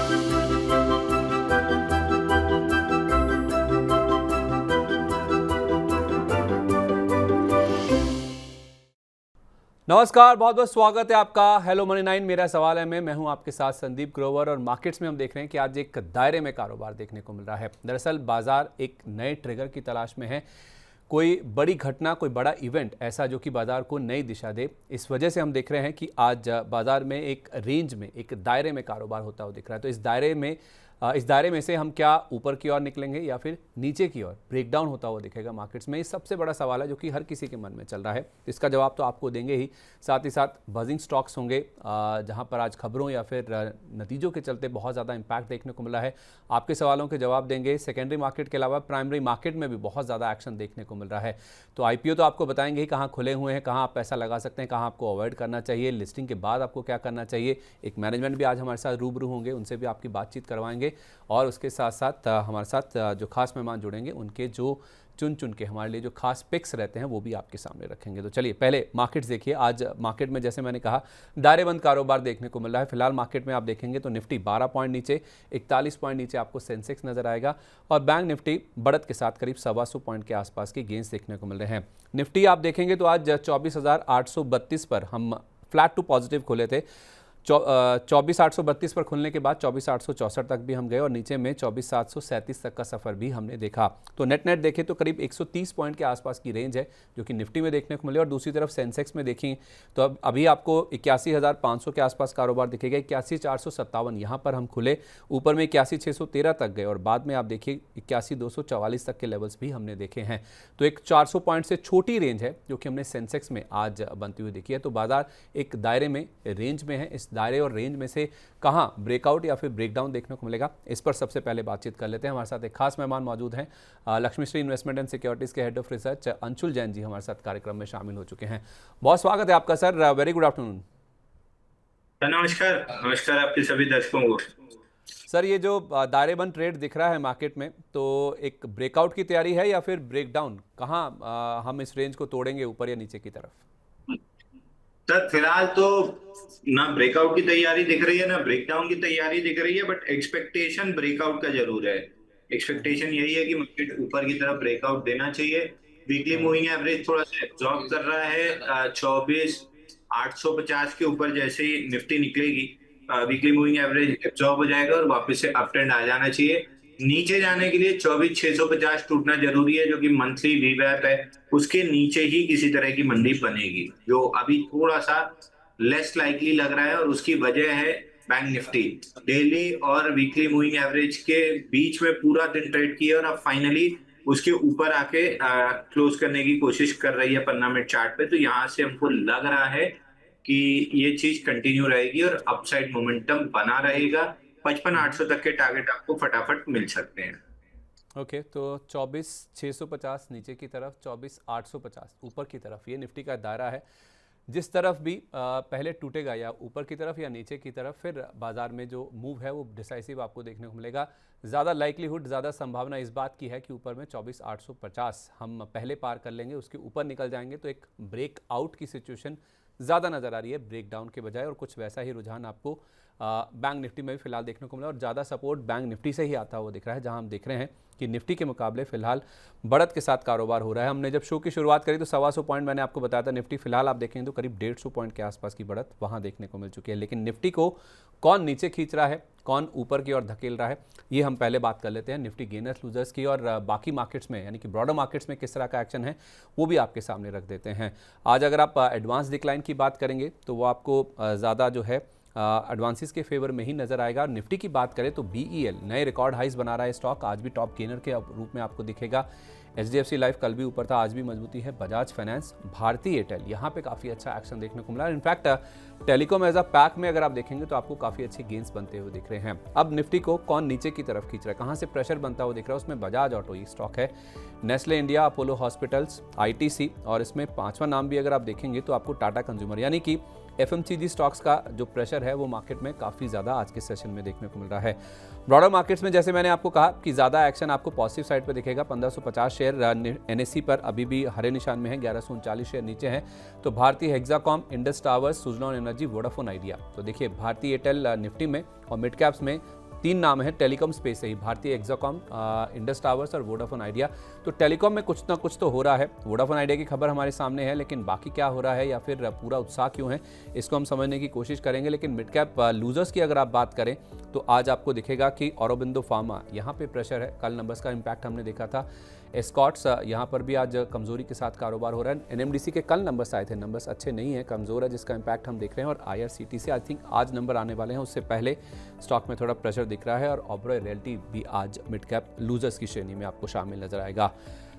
नमस्कार, बहुत बहुत स्वागत है आपका हेलो मनी 9 मेरा सवाल है मैं हूं आपके साथ संदीप ग्रोवर। और मार्केट्स में हम देख रहे हैं कि आज एक दायरे में कारोबार देखने को मिल रहा है। दरअसल बाजार एक नए ट्रिगर की तलाश में है, कोई बड़ी घटना, कोई बड़ा इवेंट ऐसा जो कि बाजार को नई दिशा दे। इस वजह से हम देख रहे हैं कि आज बाजार में एक रेंज में, एक दायरे में कारोबार होता हुआ दिख रहा है। तो इस दायरे में से हम क्या ऊपर की ओर निकलेंगे या फिर नीचे की ओर ब्रेकडाउन होता हुआ दिखेगा मार्केट्स में, ये सबसे बड़ा सवाल है जो कि हर किसी के मन में चल रहा है। इसका जवाब तो आपको देंगे ही, साथ ही साथ बजिंग स्टॉक्स होंगे जहां पर आज खबरों या फिर नतीजों के चलते बहुत ज़्यादा इंपैक्ट देखने को मिला है। आपके सवालों के जवाब देंगे। सेकेंडरी मार्केट के अलावा प्राइमरी मार्केट में भी बहुत ज़्यादा एक्शन देखने को मिल रहा है। तो आईपीओ तो आपको बताएंगे ही, कहाँ खुले हुए हैं, कहाँ आप पैसा लगा सकते हैं, कहाँ आपको अवॉइड करना चाहिए, लिस्टिंग के बाद आपको क्या करना चाहिए। एक मैनेजमेंट भी आज हमारे साथ रूबरू होंगे, उनसे भी आपकी बातचीत करवाएंगे। और उसके साथ साथ हमारे साथ जो खास मेहमान जुड़ेंगे, उनके जो चुन के हमारे लिए जो खास पिक्स रहते हैं वो भी आपके सामने रखेंगे। तो चलिए पहले मार्केट्स देखिए। आज मार्केट में जैसे मैंने कहा, दायरेबंद कारोबार देखने को मिल रहा है। फिलहाल मार्केट में आप देखेंगे तो निफ्टी 12 पॉइंट नीचे, 41 पॉइंट नीचे आपको सेंसेक्स नजर आएगा। और बैंक निफ्टी बढ़त के साथ करीब 125 पॉइंट के आसपास की गेंस देखने को मिल रहे हैं। निफ्टी आप देखेंगे तो आज 24,832 पर हम फ्लैट टू पॉजिटिव खुले थे। 24,832 पर खुलने के बाद 24,864 तक भी हम गए और नीचे में 24,737 तक का सफ़र भी हमने देखा। तो नेट देखें तो करीब 130 पॉइंट के आसपास की रेंज है जो कि निफ्टी में देखने को मिले। और दूसरी तरफ सेंसेक्स में देखें तो अब अभी आपको 81,500 के आसपास कारोबार दिखेगा। 81,457 यहाँ पर हम खुले, ऊपर में 81,613 तक गए और बाद में आप देखिए 81,244 तक के लेवल्स भी हमने देखे हैं। तो एक 400 पॉइंट से छोटी रेंज है जो कि हमने सेंसेक्स में आज बनती हुई देखी है। तो बाजार एक दायरे में, रेंज में है। इस दायरे और रेंज में से कहां ब्रेकआउट या फिर ब्रेकडाउन देखने को मिलेगा, इस पर सबसे पहले बातचीत कर लेते हैं। हमारे साथ एक खास मेहमान मौजूद हैं, लक्ष्मीश्री इन्वेस्टमेंट एंड सिक्योरिटीज के head of research Anshul Jain ji हमारे साथ कार्यक्रम में शामिल हो चुके हैं। बहुत स्वागत है आपका सर, वेरी गुड आफ्टरनून। नमस्कार। नमस्कार आपके सभी दर्शकों को। सर, ये जो दायरेबंद ट्रेड दिख रहा है मार्केट में, तो एक ब्रेकआउट की तैयारी है या फिर ब्रेकडाउन? कहां हम इस रेंज को तोड़ेंगे, ऊपर या नीचे की तरफ? सर फिलहाल तो ना ब्रेकआउट की तैयारी दिख रही है ना ब्रेकडाउन की तैयारी दिख रही है, बट एक्सपेक्टेशन ब्रेकआउट का जरूर है। एक्सपेक्टेशन यही है कि मार्केट ऊपर की तरफ ब्रेकआउट देना चाहिए। वीकली मूविंग एवरेज थोड़ा सा एब्जॉर्ब कर रहा है 24,850 के ऊपर। जैसे ही निफ्टी निकलेगी वीकली मूविंग एवरेज एब्जॉर्ब हो जाएगा और वापस से अप ट्रेंड आ जाना चाहिए। नीचे जाने के लिए 24,650 टूटना जरूरी है, जो कि मंथली वीवैप है। उसके नीचे ही किसी तरह की मंदी बनेगी, जो अभी थोड़ा सा लेस लाइकली लग रहा है। और उसकी वजह है बैंक निफ्टी डेली और वीकली मूविंग एवरेज के बीच में पूरा दिन ट्रेड किया और अब फाइनली उसके ऊपर आके क्लोज करने की कोशिश कर रही है 15 मिनट चार्ट पे। तो यहाँ से हमको लग रहा है कि ये चीज कंटिन्यू रहेगी और अपसाइड मोमेंटम बना रहेगा। 55,800 तक के टारगेट आपको फटाफट मिल सकते हैं। ओके, तो 24,650 नीचे की तरफ, 24,850 ऊपर की तरफ, ये निफ्टी का दायरा है। जिस तरफ भी पहले टूटेगा, या ऊपर की तरफ या नीचे की तरफ, फिर बाजार में जो मूव है वो डिसाइसिव आपको देखने को मिलेगा। ज़्यादा लाइकलीहुड, ज़्यादा संभावना इस बात की है कि ऊपर में 24,850 हम पहले पार कर लेंगे, उसके ऊपर निकल जाएंगे तो एक ब्रेकआउट की सिचुएशन ज़्यादा नज़र आ रही है ब्रेकडाउन के बजाय। और कुछ वैसा ही रुझान आपको बैंक निफ्टी में भी फिलहाल देखने को मिला और ज़्यादा सपोर्ट बैंक निफ्टी से ही आता हुआ दिख रहा है, जहां हम देख रहे हैं कि निफ्टी के मुकाबले फिलहाल बढ़त के साथ कारोबार हो रहा है। हमने जब शो की शुरुआत करी तो 125 पॉइंट मैंने आपको बताया था। निफ्टी फिलहाल आप देखेंगे तो करीब 150 पॉइंट के आसपास की बढ़त वहां देखने को मिल चुकी है। लेकिन निफ्टी को कौन नीचे खींच रहा है, कौन ऊपर की ओर धकेल रहा है, ये हम पहले बात कर लेते हैं निफ्टी गेनर्स लूजर्स की। और बाकी मार्केट्स में, यानी कि ब्रॉडर मार्केट्स में किस तरह का एक्शन है वो भी आपके सामने रख देते हैं। आज अगर आप एडवांस डिक्लाइन की बात करेंगे तो वो आपको ज़्यादा जो है एडवांसेस के फेवर में ही नजर आएगा। निफ्टी की बात करें तो बीईएल नए रिकॉर्ड हाइज बना रहा है स्टॉक, आज भी टॉप गेनर के रूप में आपको दिखेगा। एचडीएफसी लाइफ कल भी ऊपर था, आज भी मजबूती है। बजाज फाइनेंस, भारती एयरटेल, यहाँ पे काफ़ी अच्छा एक्शन देखने को मिला। In fact telecom as a pack में अगर आप देखेंगे तो आपको काफ़ी अच्छे गेंस बनते हुए दिख रहे हैं। अब निफ्टी को कौन नीचे की तरफ खींच रहा है, कहाँ से प्रेशर बनता हुआ दिख रहा है, उसमें बजाज ऑटो ये स्टॉक है, Nestle India, Apollo hospitals, ITC, और इसमें पांचवा नाम भी अगर आप देखेंगे तो आपको टाटा कंज्यूमर, यानी कि एफएमसीजी स्टॉक्स का जो प्रेशर है वो मार्केट में काफ़ी ज़्यादा आज के सेशन में देखने को मिल रहा है। ब्रॉडर मार्केट्स में जैसे मैंने आपको कहा कि ज़्यादा एक्शन आपको पॉजिटिव साइड पर दिखेगा। 1550 शेयर एनएससी पर अभी भी हरे निशान में है, 1139 शेयर नीचे हैं। तो भारतीय Hexacom, Indus towers, Suzlon energy, Vodafone idea. तो देखिए भारतीय एयरटेल निफ्टी में और मिड कैप्स में तीन नाम है टेलीकॉम स्पेस से ही, भारतीय एक्साकॉम, इंडस टावर्स और वोडाफोन आइडिया। तो टेलीकॉम में कुछ ना कुछ तो हो रहा है। वोडाफोन आइडिया की खबर हमारे सामने है, लेकिन बाकी क्या हो रहा है या फिर पूरा उत्साह क्यों है, इसको हम समझने की कोशिश करेंगे। लेकिन मिड कैप लूजर्स की अगर आप बात करें तो आज आपको दिखेगा कि औरोबिंदो फार्मा यहाँ पे प्रेशर है। कल नंबर्स का इम्पैक्ट हमने देखा था। एस्कॉट्स यहाँ पर भी आज कमजोरी के साथ कारोबार हो रहा है। एनएमडीसी के कल नंबर्स आए थे, नंबर्स अच्छे नहीं है, कमजोर है, जिसका इम्पैक्ट हम देख रहे हैं। और आईआरसीटीसी आई थिंक आज नंबर आने वाले हैं, उससे पहले स्टॉक में थोड़ा प्रेशर दिख रहा है। और ओबरॉय रियल्टी भी आज मिड कैप लूजर्स की श्रेणी में आपको शामिल नजर आएगा।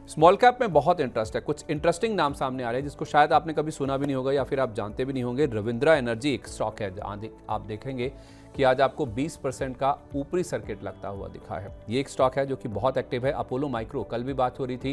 स्मॉल कैप में बहुत इंटरेस्ट है, कुछ इंटरेस्टिंग नाम सामने आ रहे हैं जिसको शायद आपने कभी सुना भी नहीं होगा या फिर आप जानते भी नहीं होंगे। रविंद्रा एनर्जी एक स्टॉक है, आप देखेंगे कि आज आपको 20% का ऊपरी सर्किट लगता हुआ दिखा है। ये एक स्टॉक है जो कि बहुत एक्टिव है। अपोलो माइक्रो, कल भी बात हो रही थी,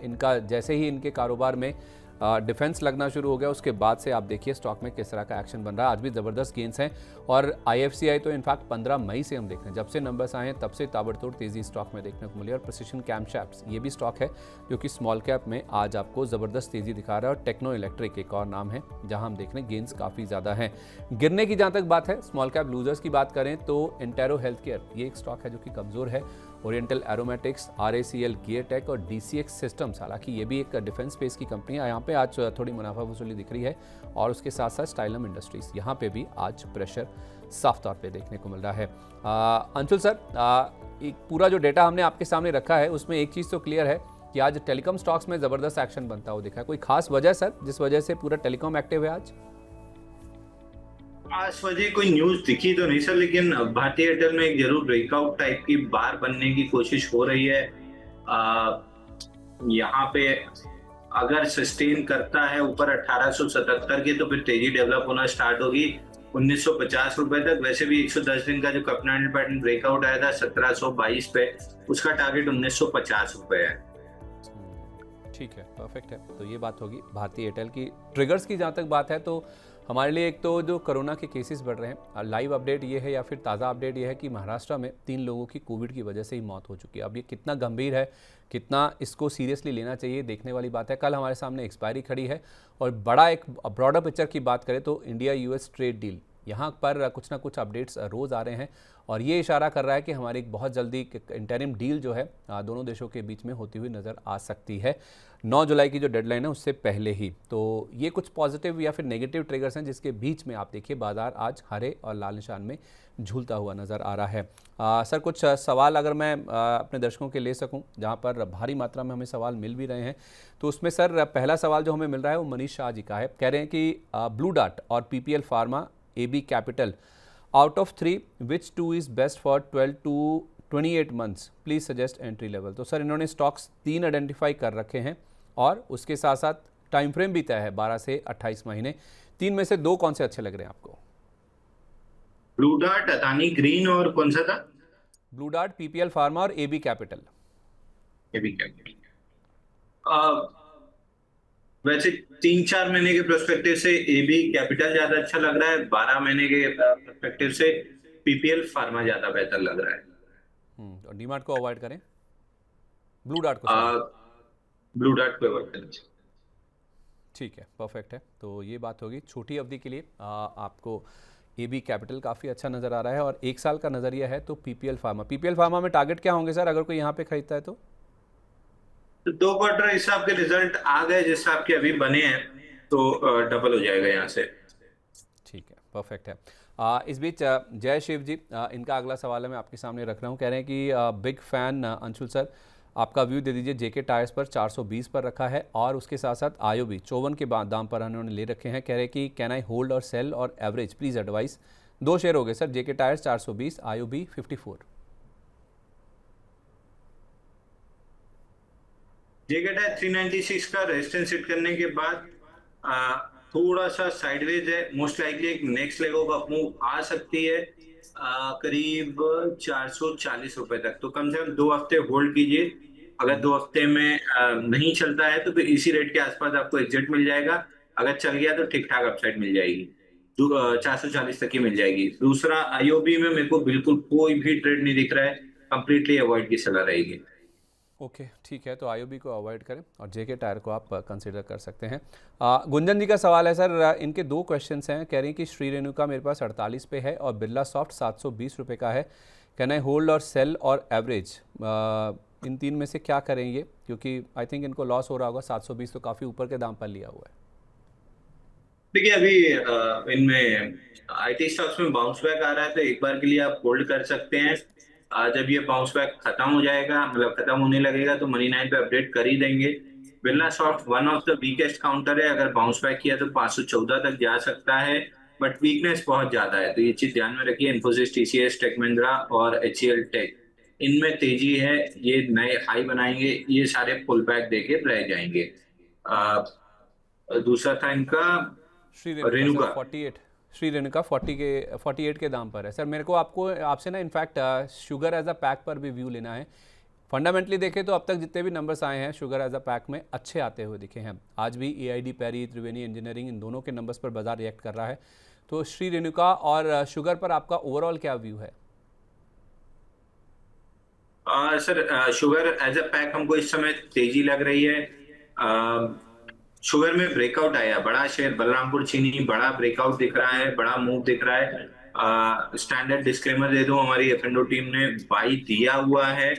इनका जैसे ही इनके कारोबार में डिफेंस लगना शुरू हो गया, उसके बाद से आप देखिए स्टॉक में किस तरह का एक्शन बन रहा है। आज भी ज़बरदस्त गेंस हैं। और आईएफसीआई तो इनफैक्ट 15 मई से हम देख रहे हैं, जब से नंबर्स आए हैं तब से ताबड़तोड़ तेज़ी स्टॉक में देखने को मिली। और प्रिसिशन कैमशैप्स ये भी स्टॉक है जो कि स्मॉल कैप में आज आपको ज़बरदस्त तेज़ी दिखा रहा है। और टेक्नो इलेक्ट्रिक एक और नाम है जहाँ हम देख रहे हैं गेंस काफ़ी ज़्यादा हैं। गिरने की जहाँ तक बात है, स्मॉल कैप लूजर्स की बात करें तो इंटेरो हेल्थ केयर ये एक स्टॉक है जो कि कमज़ोर है। ओरिएंटल एरोमेटिक्स, आरएसीएल गियर टेक और डीसीएक्स सिस्टम्स, हालांकि ये भी एक डिफेंस स्पेस की कंपनी है, यहाँ पे आज थोड़ी मुनाफा वसूली दिख रही है। और उसके साथ साथ स्टाइलम इंडस्ट्रीज, यहाँ पे भी आज प्रेशर साफ तौर पे देखने को मिल रहा है। अंशुल सर, एक पूरा जो डेटा हमने आपके सामने रखा है उसमें एक चीज़ तो क्लियर है कि आज टेलीकॉम स्टॉक्स में ज़बरदस्त एक्शन बनता हुआ दिखा है। कोई खास वजह सर जिस वजह से पूरा टेलीकॉम एक्टिव है आज? आज वजह कोई न्यूज दिखी तो नहीं सर, लेकिन भारतीय एयरटेल में एक जरूर ब्रेकआउट टाइप की बार बनने की कोशिश हो रही है। यहाँ पे अगर सस्टेन करता है ऊपर 1877 के, तो फिर तेजी डेवलप होना स्टार्ट होगी 1950 रुपए तक। वैसे भी 110 दिन का जो कपनाइल पैटर्न ब्रेकआउट आया था 1722 पे, उसका टारगेट 1950 रुपए है। ठीक है, परफेक्ट है। तो ये बात होगी भारतीय एयरटेल की। ट्रिगर्स की जहाँ तक बात है तो हमारे लिए एक तो जो कोरोना के केसेस बढ़ रहे हैं, लाइव अपडेट ये है या फिर ताज़ा अपडेट ये है कि महाराष्ट्र में 3 लोगों की कोविड की वजह से ही मौत हो चुकी है। अब ये कितना गंभीर है, कितना इसको सीरियसली लेना चाहिए, देखने वाली बात है। कल हमारे सामने एक्सपायरी खड़ी है। और बड़ा एक ब्रॉडर पिक्चर की बात करें तो इंडिया यूएस ट्रेड डील, यहाँ पर कुछ ना कुछ अपडेट्स रोज़ आ रहे हैं और ये इशारा कर रहा है कि हमारी एक बहुत जल्दी इंटरिम डील जो है दोनों देशों के बीच में होती हुई नज़र आ सकती है 9 जुलाई की जो डेडलाइन है उससे पहले ही। तो ये कुछ पॉजिटिव या फिर नेगेटिव ट्रिगर्स हैं जिसके बीच में आप देखिए बाजार आज हरे और लाल निशान में झूलता हुआ नज़र आ रहा है। सर, कुछ सवाल अगर मैं अपने दर्शकों के ले सकूं, जहां पर भारी मात्रा में हमें सवाल मिल भी रहे हैं, तो उसमें सर पहला सवाल जो हमें मिल रहा है वो मनीष शाह जी का है। कह रहे हैं कि ब्लू डार्ट और PPL Pharma, AB Capital, out of 3 which 2 is best for 12 to 28 months, please suggest entry level. तो सर इन्होंने स्टॉक्स 3 आइडेंटिफाई कर रखे हैं और उसके साथ साथ टाइम फ्रेम भी तय है 12 से 28 महीने। 3 में से 2 कौन से अच्छे लग रहे हैं आपको? ब्लू डार्ट, अदानी ग्रीन और कौन सा था? ब्लू डार्ट, पीपीएल फार्मा और एबी कैपिटल। AB Capital. वैसे 3-4 महीने के पर्सपेक्टिव से एबी कैपिटल ज्यादा अच्छा लग रहा है, 12 महीने के पर्सपेक्टिव से पीपीएल फार्मा ज्यादा बेहतर लग रहा है। और डीमार्ट को अवॉइड करें, ब्लू डार्ट को। ब्लू डार्ट पे वर्क करें। ठीक है, परफेक्ट है। तो ये बात होगी छोटी अवधि के लिए आपको एबी कैपिटल काफ़ी अच्छा नज़र आ रहा है और 1 साल का नज़रिया है तो पीपीएल फार्मा में टारगेट क्या होंगे सर अगर कोई यहाँ पे खरीदता है तो? 2 क्वार्टर हिसाब के रिजल्ट आ गए जिस हिसाब के अभी बने हैं तो डबल हो जाएगा यहाँ से। ठीक है, परफेक्ट है। इस बीच जय शिव जी, इनका अगला सवाल है मैं आपके सामने रख रहा हूँ। कह रहे हैं कि बिग फैन अंशुल सर, आपका व्यू दे दीजिए। जेके टायर्स पर 420 पर रखा है और उसके साथ साथ आईओबी 54 के दाम पर उन्होंने ले रखे हैं। कह रहे हैं कि कैन आई होल्ड और सेल और एवरेज, प्लीज़ एडवाइस। 2 शेयर हो गए सर, जेके टायर्स 420, आईओबी 54। जेके टायर 396 का रेजिस्टेंस हिट करने के बाद थोड़ा सा साइडवेज है, मोस्ट लाइकली एक next leg of up move आ सकती है करीब 440 रुपए तक। तो कम से कम 2 हफ्ते होल्ड कीजिए। अगर 2 हफ्ते में नहीं चलता है तो फिर इसी रेट के आसपास आपको एग्जिट मिल जाएगा। अगर चल गया तो ठीक ठाक अपसाइड मिल जाएगी, 440 तक की मिल जाएगी। दूसरा, आईओबी में मेरे को बिल्कुल कोई भी ट्रेड नहीं दिख रहा है, कंप्लीटली अवॉइड की सलाह रहेगी। ओके, ठीक है। तो आईओबी को अवॉइड करें और जेके टायर को आप कंसीडर कर सकते हैं। गुंजन जी का सवाल है सर, इनके 2 क्वेश्चंस हैं। कह रही हैं कि श्री रेणुका मेरे पास 48 पे है और बिरला सॉफ्ट 720 रुपये का है। कैन आई होल्ड और सेल और एवरेज, इन तीन में से क्या करेंगे? क्योंकि आई थिंक इनको लॉस हो रहा होगा, 720 तो काफ़ी ऊपर के दाम पर लिया हुआ है। देखिए अभी इनमें आईटी स्टॉक्स में बाउंस बैक आ रहा है, तो एक बार के लिए आप होल्ड कर सकते हैं। जब ये बाउंस बैक खत्म हो जाएगा, मतलब खत्म होने लगेगा, तो मनी 9 पे अपडेट कर ही देंगे। Birla soft one of the weakest counter है, अगर बाउंस बैक किया तो 514 तक जा सकता है, बट वीकनेस बहुत ज्यादा है, तो ये चीज ध्यान में रखिए। इन्फोसिस, टीसीएस, टेक महिंद्रा और एचसीएल टेक, इनमें तेजी है, ये नए हाई बनाएंगे, ये सारे पुल बैक देके रह जाएंगे। अ, दूसरा था इनका श्री रेणुका सर रेणुका। 48, श्री रेणुका 48 के दाम पर है। सर मेरे को आपको आपसे ना in fact sugar as a pack पर भी व्यू लेना है। फंडामेंटली देखें तो अब तक जितने भी नंबर्स आए हैं शुगर एज अ पैक में अच्छे आते हुए दिखे हैं। आज भी एआईडी पैरी, त्रिवेणी इंजीनियरिंग, इन दोनों के नंबर्स पर बाजार रिएक्ट कर रहा है। तो श्री रेणुका और शुगर पर आपका ओवरऑल क्या व्यू है? Sir sugar as a pack हमको इस समय तेजी लग रही है। शुगर में ब्रेकआउट आया, बड़ा शेयर बलरामपुर चीनी, बड़ा ब्रेकआउट दिख रहा है, बड़ा मूव दिख रहा है। स्टैंडर्ड डिस्क्लेमर दे दूं, हमारी एफएनडो टीम ने बाई दिया हुआ है।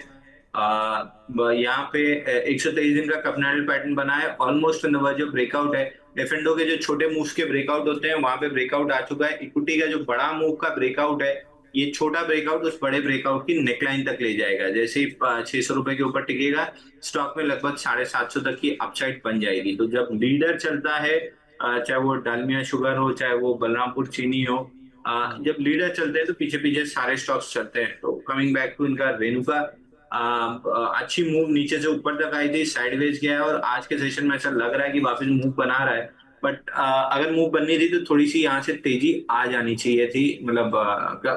यहाँ पे 123 दिन का कपनल पैटर्न बना है, almost in the verge of breakout है। एफएनडो के जो छोटे मूव्स के ब्रेकआउट होते हैं वहां पे ब्रेकआउट आ चुका है। इक्विटी का जो बड़ा मूव का ब्रेकआउट है, ये छोटा ब्रेकआउट उस बड़े ब्रेकआउट की नेकलाइन तक ले जाएगा। जैसे ही 600 रुपए के ऊपर टिकेगा, स्टॉक में लगभग 750 तक की अपसाइड बन जाएगी। तो जब लीडर चलता है, चाहे वो डालमिया शुगर हो, चाहे वो बलरामपुर चीनी हो, जब लीडर चलते हैं तो पीछे पीछे सारे स्टॉक्स चलते हैं। तो कमिंग बैक टू इनका रेणुका, अच्छी मूव नीचे से ऊपर तक आई थी, साइडवेज गया है, और आज के सेशन में ऐसा लग रहा है कि वापस मूव बना रहा है। बट अगर मूव बननी थी तो थोड़ी सी यहाँ से तेजी आ जानी चाहिए थी, मतलब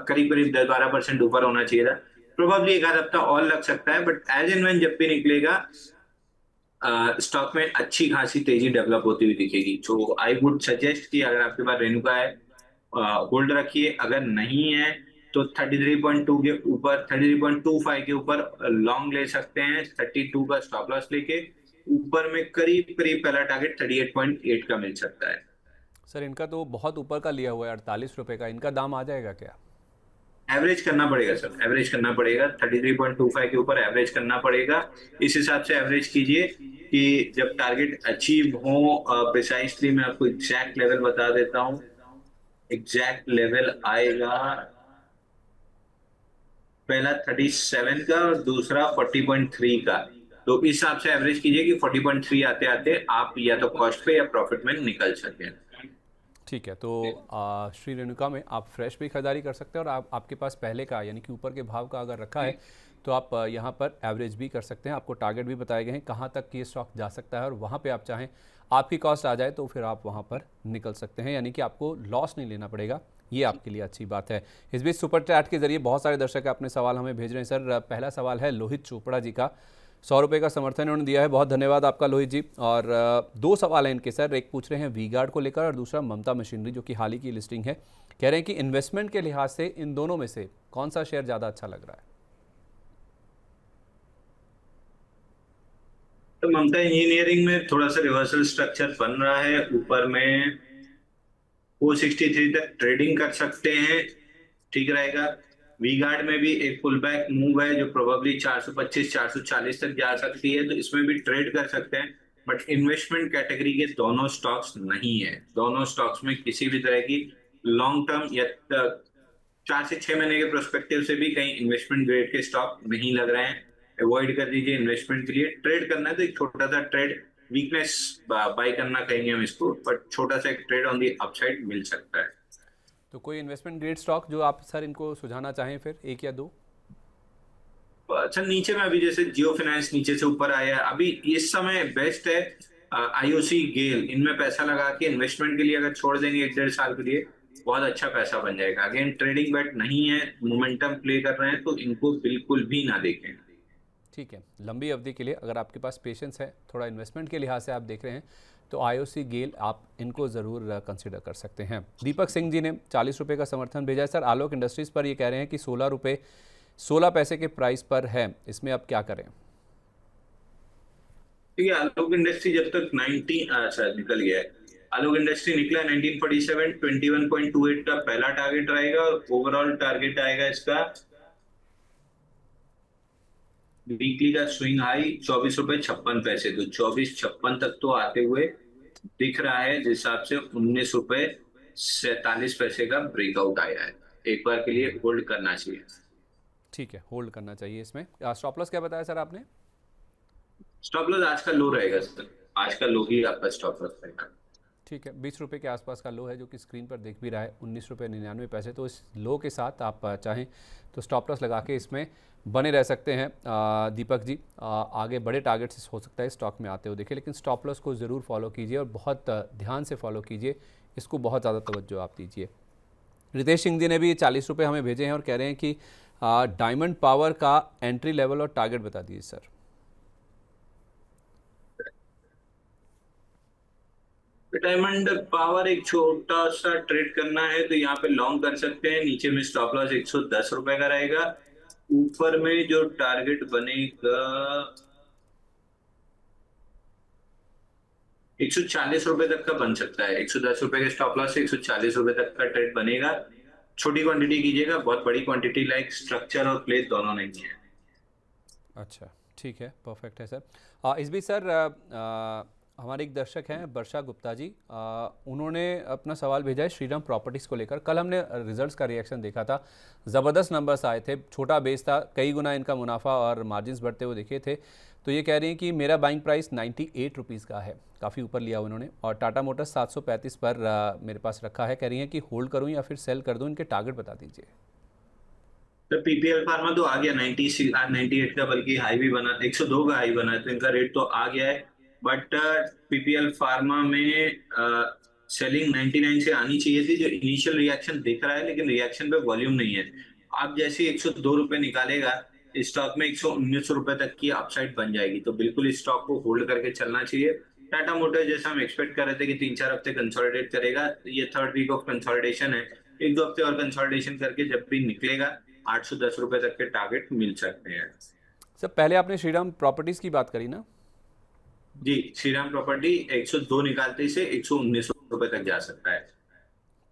करीब करीब 10-12% ऊपर होना चाहिए था। प्रोबेबली एक आध हफ्ता और लग सकता है, बट एज एंड व्हेन जब भी निकलेगा स्टॉक में अच्छी खासी तेजी डेवलप होती हुई दिखेगी। तो आई वुड सजेस्ट कि अगर आपके पास रेणुका है, होल्ड रखिए। अगर नहीं है तो 33.2 के ऊपर, 33.25 के ऊपर लॉन्ग ले सकते हैं, 32 का स्टॉप लॉस लेके। ऊपर में करीब करीब पहला टारगेट 38.8 का मिल सकता है। सर इनका तो बहुत ऊपर का लिया हुआ है, 48 रुपये का। इनका दाम आ जाएगा क्या? एवरेज करना पड़ेगा सर, एवरेज करना पड़ेगा, 33.25 के ऊपर एवरेज करना पड़ेगा। इस हिसाब से एवरेज कीजिए कि जब टारगेट अचीव हो, प्रिसाइसली मैं आपको एग्जैक्ट लेवल बता देता हूँ। एग्जैक्ट लेवल आएगा पहला 37 का और दूसरा 40.3 का। तो इस हिसाब से एवरेज कीजिए कि 40.3 आते आते आप या तो कॉस्ट पे या प्रॉफिट में निकल सकें। ठीक है, तो श्री रेणुका में आप फ्रेश भी खरीदारी कर सकते हैं, और आपके पास पहले का यानी कि ऊपर के भाव का अगर रखा है तो आप यहाँ पर एवरेज भी कर सकते हैं। आपको टारगेट भी बताए गए हैं कहाँ तक ये स्टॉक जा सकता है, और वहाँ पे आप चाहें आपकी कॉस्ट आ जाए तो फिर आप वहाँ पर निकल सकते हैं, यानी कि आपको लॉस नहीं लेना पड़ेगा। ये आपके लिए अच्छी बात है। इस बीच सुपर चैट के जरिए बहुत सारे दर्शक अपने सवाल हमें भेज रहे हैं। सर पहला सवाल है लोहित चोपड़ा जी का, 100 रुपये का समर्थन उन्होंने दिया है, बहुत धन्यवाद आपका लोहित जी। और दो सवाल हैं इनके सर, एक पूछ रहे हैं वी गार्ड को लेकर और दूसरा ममता मशीनरी जो कि हाल ही की लिस्टिंग है। कह रहे हैं कि इन्वेस्टमेंट के लिहाज से इन दोनों में से कौन सा शेयर ज़्यादा अच्छा लग रहा है? तो ममता इंजीनियरिंग में थोड़ा सा रिवर्सल स्ट्रक्चर बन रहा है, ऊपर में 463 तक ट्रेडिंग कर सकते हैं, ठीक रहेगा। वी गार्ड में भी एक पुल बैक मूव है जो प्रोबेबली 425 440 तक जा सकती है, तो इसमें भी ट्रेड कर सकते हैं। बट इन्वेस्टमेंट कैटेगरी के दोनों स्टॉक्स नहीं है, दोनों स्टॉक्स में किसी भी तरह की लॉन्ग टर्म या 4 से 6 महीने के प्रोस्पेक्टिव से भी कहीं इन्वेस्टमेंट ग्रेड के स्टॉक नहीं लग रहे हैं। अवॉइड कर दीजिए इन्वेस्टमेंट के लिए। ट्रेड करना है तो एक छोटा सा ट्रेड, वीकनेस बाय करना कहेंगे हम इसको, बट छोटा सा एक ट्रेड ऑन दी अपसाइड मिल सकता है। तो कोई इन्वेस्टमेंट ग्रेड स्टॉक जो आप सर इनको सुझाना चाहें, फिर एक या दो? अच्छा, नीचे में अभी जैसे जियो फाइनेंस नीचे से ऊपर आया है, अभी इस समय बेस्ट है। आईओसी, गेल, इनमें पैसा लगा के इन्वेस्टमेंट के लिए अगर छोड़ देंगे 1-1.5 साल के लिए, बहुत अच्छा पैसा बन जाएगा। अगेन ट्रेडिंग बेट नहीं है, मोमेंटम प्ले कर रहे हैं, तो इनको बिल्कुल भी ना देखें। ठीक है, लंबी अवधि के लिए अगर आपके पास पेशेंस है, थोड़ा इन्वेस्टमेंट के लिहाज से आप देख रहे हैं, तो आईओसी, गेल, आप इनको ज़रूर कंसिडर कर सकते हैं। दीपक सिंह जी ने 40 रुपये का समर्थन भेजा है। सर आलोक इंडस्ट्रीज़ पर ये कह रहे हैं कि 16 रुपये 16 पैसे के प्राइस पर है, इसमें अब क्या करें? ठीक है, आलोक इंडस्ट्री जब तक 90 शायद निकल गया है, आलोक इंडस्ट्री निकला 1947, 21.28 का पहला टारगेट रहेगा, और ओवरऑल टारगेट आएगा इसका वीकली का स्विंग हाई 24 रुपए 56 पैसे, तो 24.56 तक तो आते हुए दिख रहा है, जिस हिसाब से 19 रुपए 47 पैसे का ब्रेकआउट आया है। एक बार के लिए होल्ड करना चाहिए। ठीक है, होल्ड करना चाहिए इसमें। स्टॉप लॉस क्या बताया सर आपने? स्टॉप लॉस आज का लो रहेगा सर, आज का लो ही आपका स्टॉप लॉस रहेगा। ठीक है, 20 रुपये के आसपास का लो है जो कि स्क्रीन पर दिख भी रहा है, 19 रुपये 99 पैसे। तो इस लो के साथ आप चाहें तो स्टॉप लॉस लगा के इसमें बने रह सकते हैं। दीपक जी, आगे बड़े टारगेट्स हो सकता है स्टॉक में आते हो देखिए, लेकिन स्टॉप लॉस को ज़रूर फॉलो कीजिए और बहुत ध्यान से फॉलो कीजिए, इसको बहुत ज़्यादा तवज्जो आप दीजिए। रितेश सिंह जी ने भी 40 रुपये हमें भेजे हैं और कह रहे हैं कि डायमंड पावर का एंट्री लेवल और टारगेट बता दीजिए सर। डायमंड पावर एक छोटा सा ट्रेड करना है तो यहाँ पे लॉन्ग कर सकते हैं। नीचे में स्टॉप लॉस 110 रुपए का रहेगा। ऊपर में जो टारगेट बनेगा 140 रुपए तक का बन सकता है। 110 रुपए के स्टॉप लॉस से 140 रुपए तक का ट्रेड बनेगा। छोटी क्वांटिटी कीजिएगा, बहुत बड़ी क्वांटिटी लाइक स्ट्रक्चर और प्लेस दोनों नहीं है। अच्छा, ठीक है, परफेक्ट है सर। इस बीच सर हमारे एक दर्शक हैं वर्षा गुप्ता जी, उन्होंने अपना सवाल भेजा है श्रीराम प्रॉपर्टीज़ को लेकर। कल हमने रिजल्ट्स का रिएक्शन देखा था, ज़बरदस्त नंबर्स आए थे, छोटा बेस था, कई गुना इनका मुनाफा और मार्जिन्स बढ़ते हुए दिखे थे। तो ये कह रही हैं कि मेरा बाइंग प्राइस 98 रुपीज़ का है, काफ़ी ऊपर लिया उन्होंने, और टाटा मोटर्स 735 पर मेरे पास रखा है। कह रही हैं कि होल्ड करूँ या फिर सेल कर दूँ, इनके टारगेट बता दीजिए। तो पीपीएल फार्मा तो आ गया 98 का, बल्कि हाई भी बना, 102 का हाई बना है, तो इनका रेट तो आ गया है। बट पीपीएल फार्मा में सेलिंग 99 से आनी चाहिए थी, जो इनिशियल रिएक्शन दिख रहा है, लेकिन रिएक्शन पे वॉल्यूम नहीं है। आप जैसे 102 रुपए निकालेगा, स्टॉक में 119 रुपए तक की अपसाइड बन जाएगी, तो बिल्कुल इस स्टॉक को होल्ड करके चलना चाहिए। टाटा मोटर जैसा हम एक्सपेक्ट कर रहे थे कि 3-4 हफ्ते कंसोलिडेट करेगा, ये थर्ड वीक ऑफ कंसोलिडेशन है। 1-2 हफ्ते और कंसोलिडेशन करके जब भी निकलेगा 810 रुपए तक के टारगेट मिल सकते हैं। सर पहले आपने श्रीराम प्रॉपर्टीज़ की बात करी ना? जी, श्रीराम प्रॉपर्टी 102 निकालते से 119 रुपए तक जा सकता है।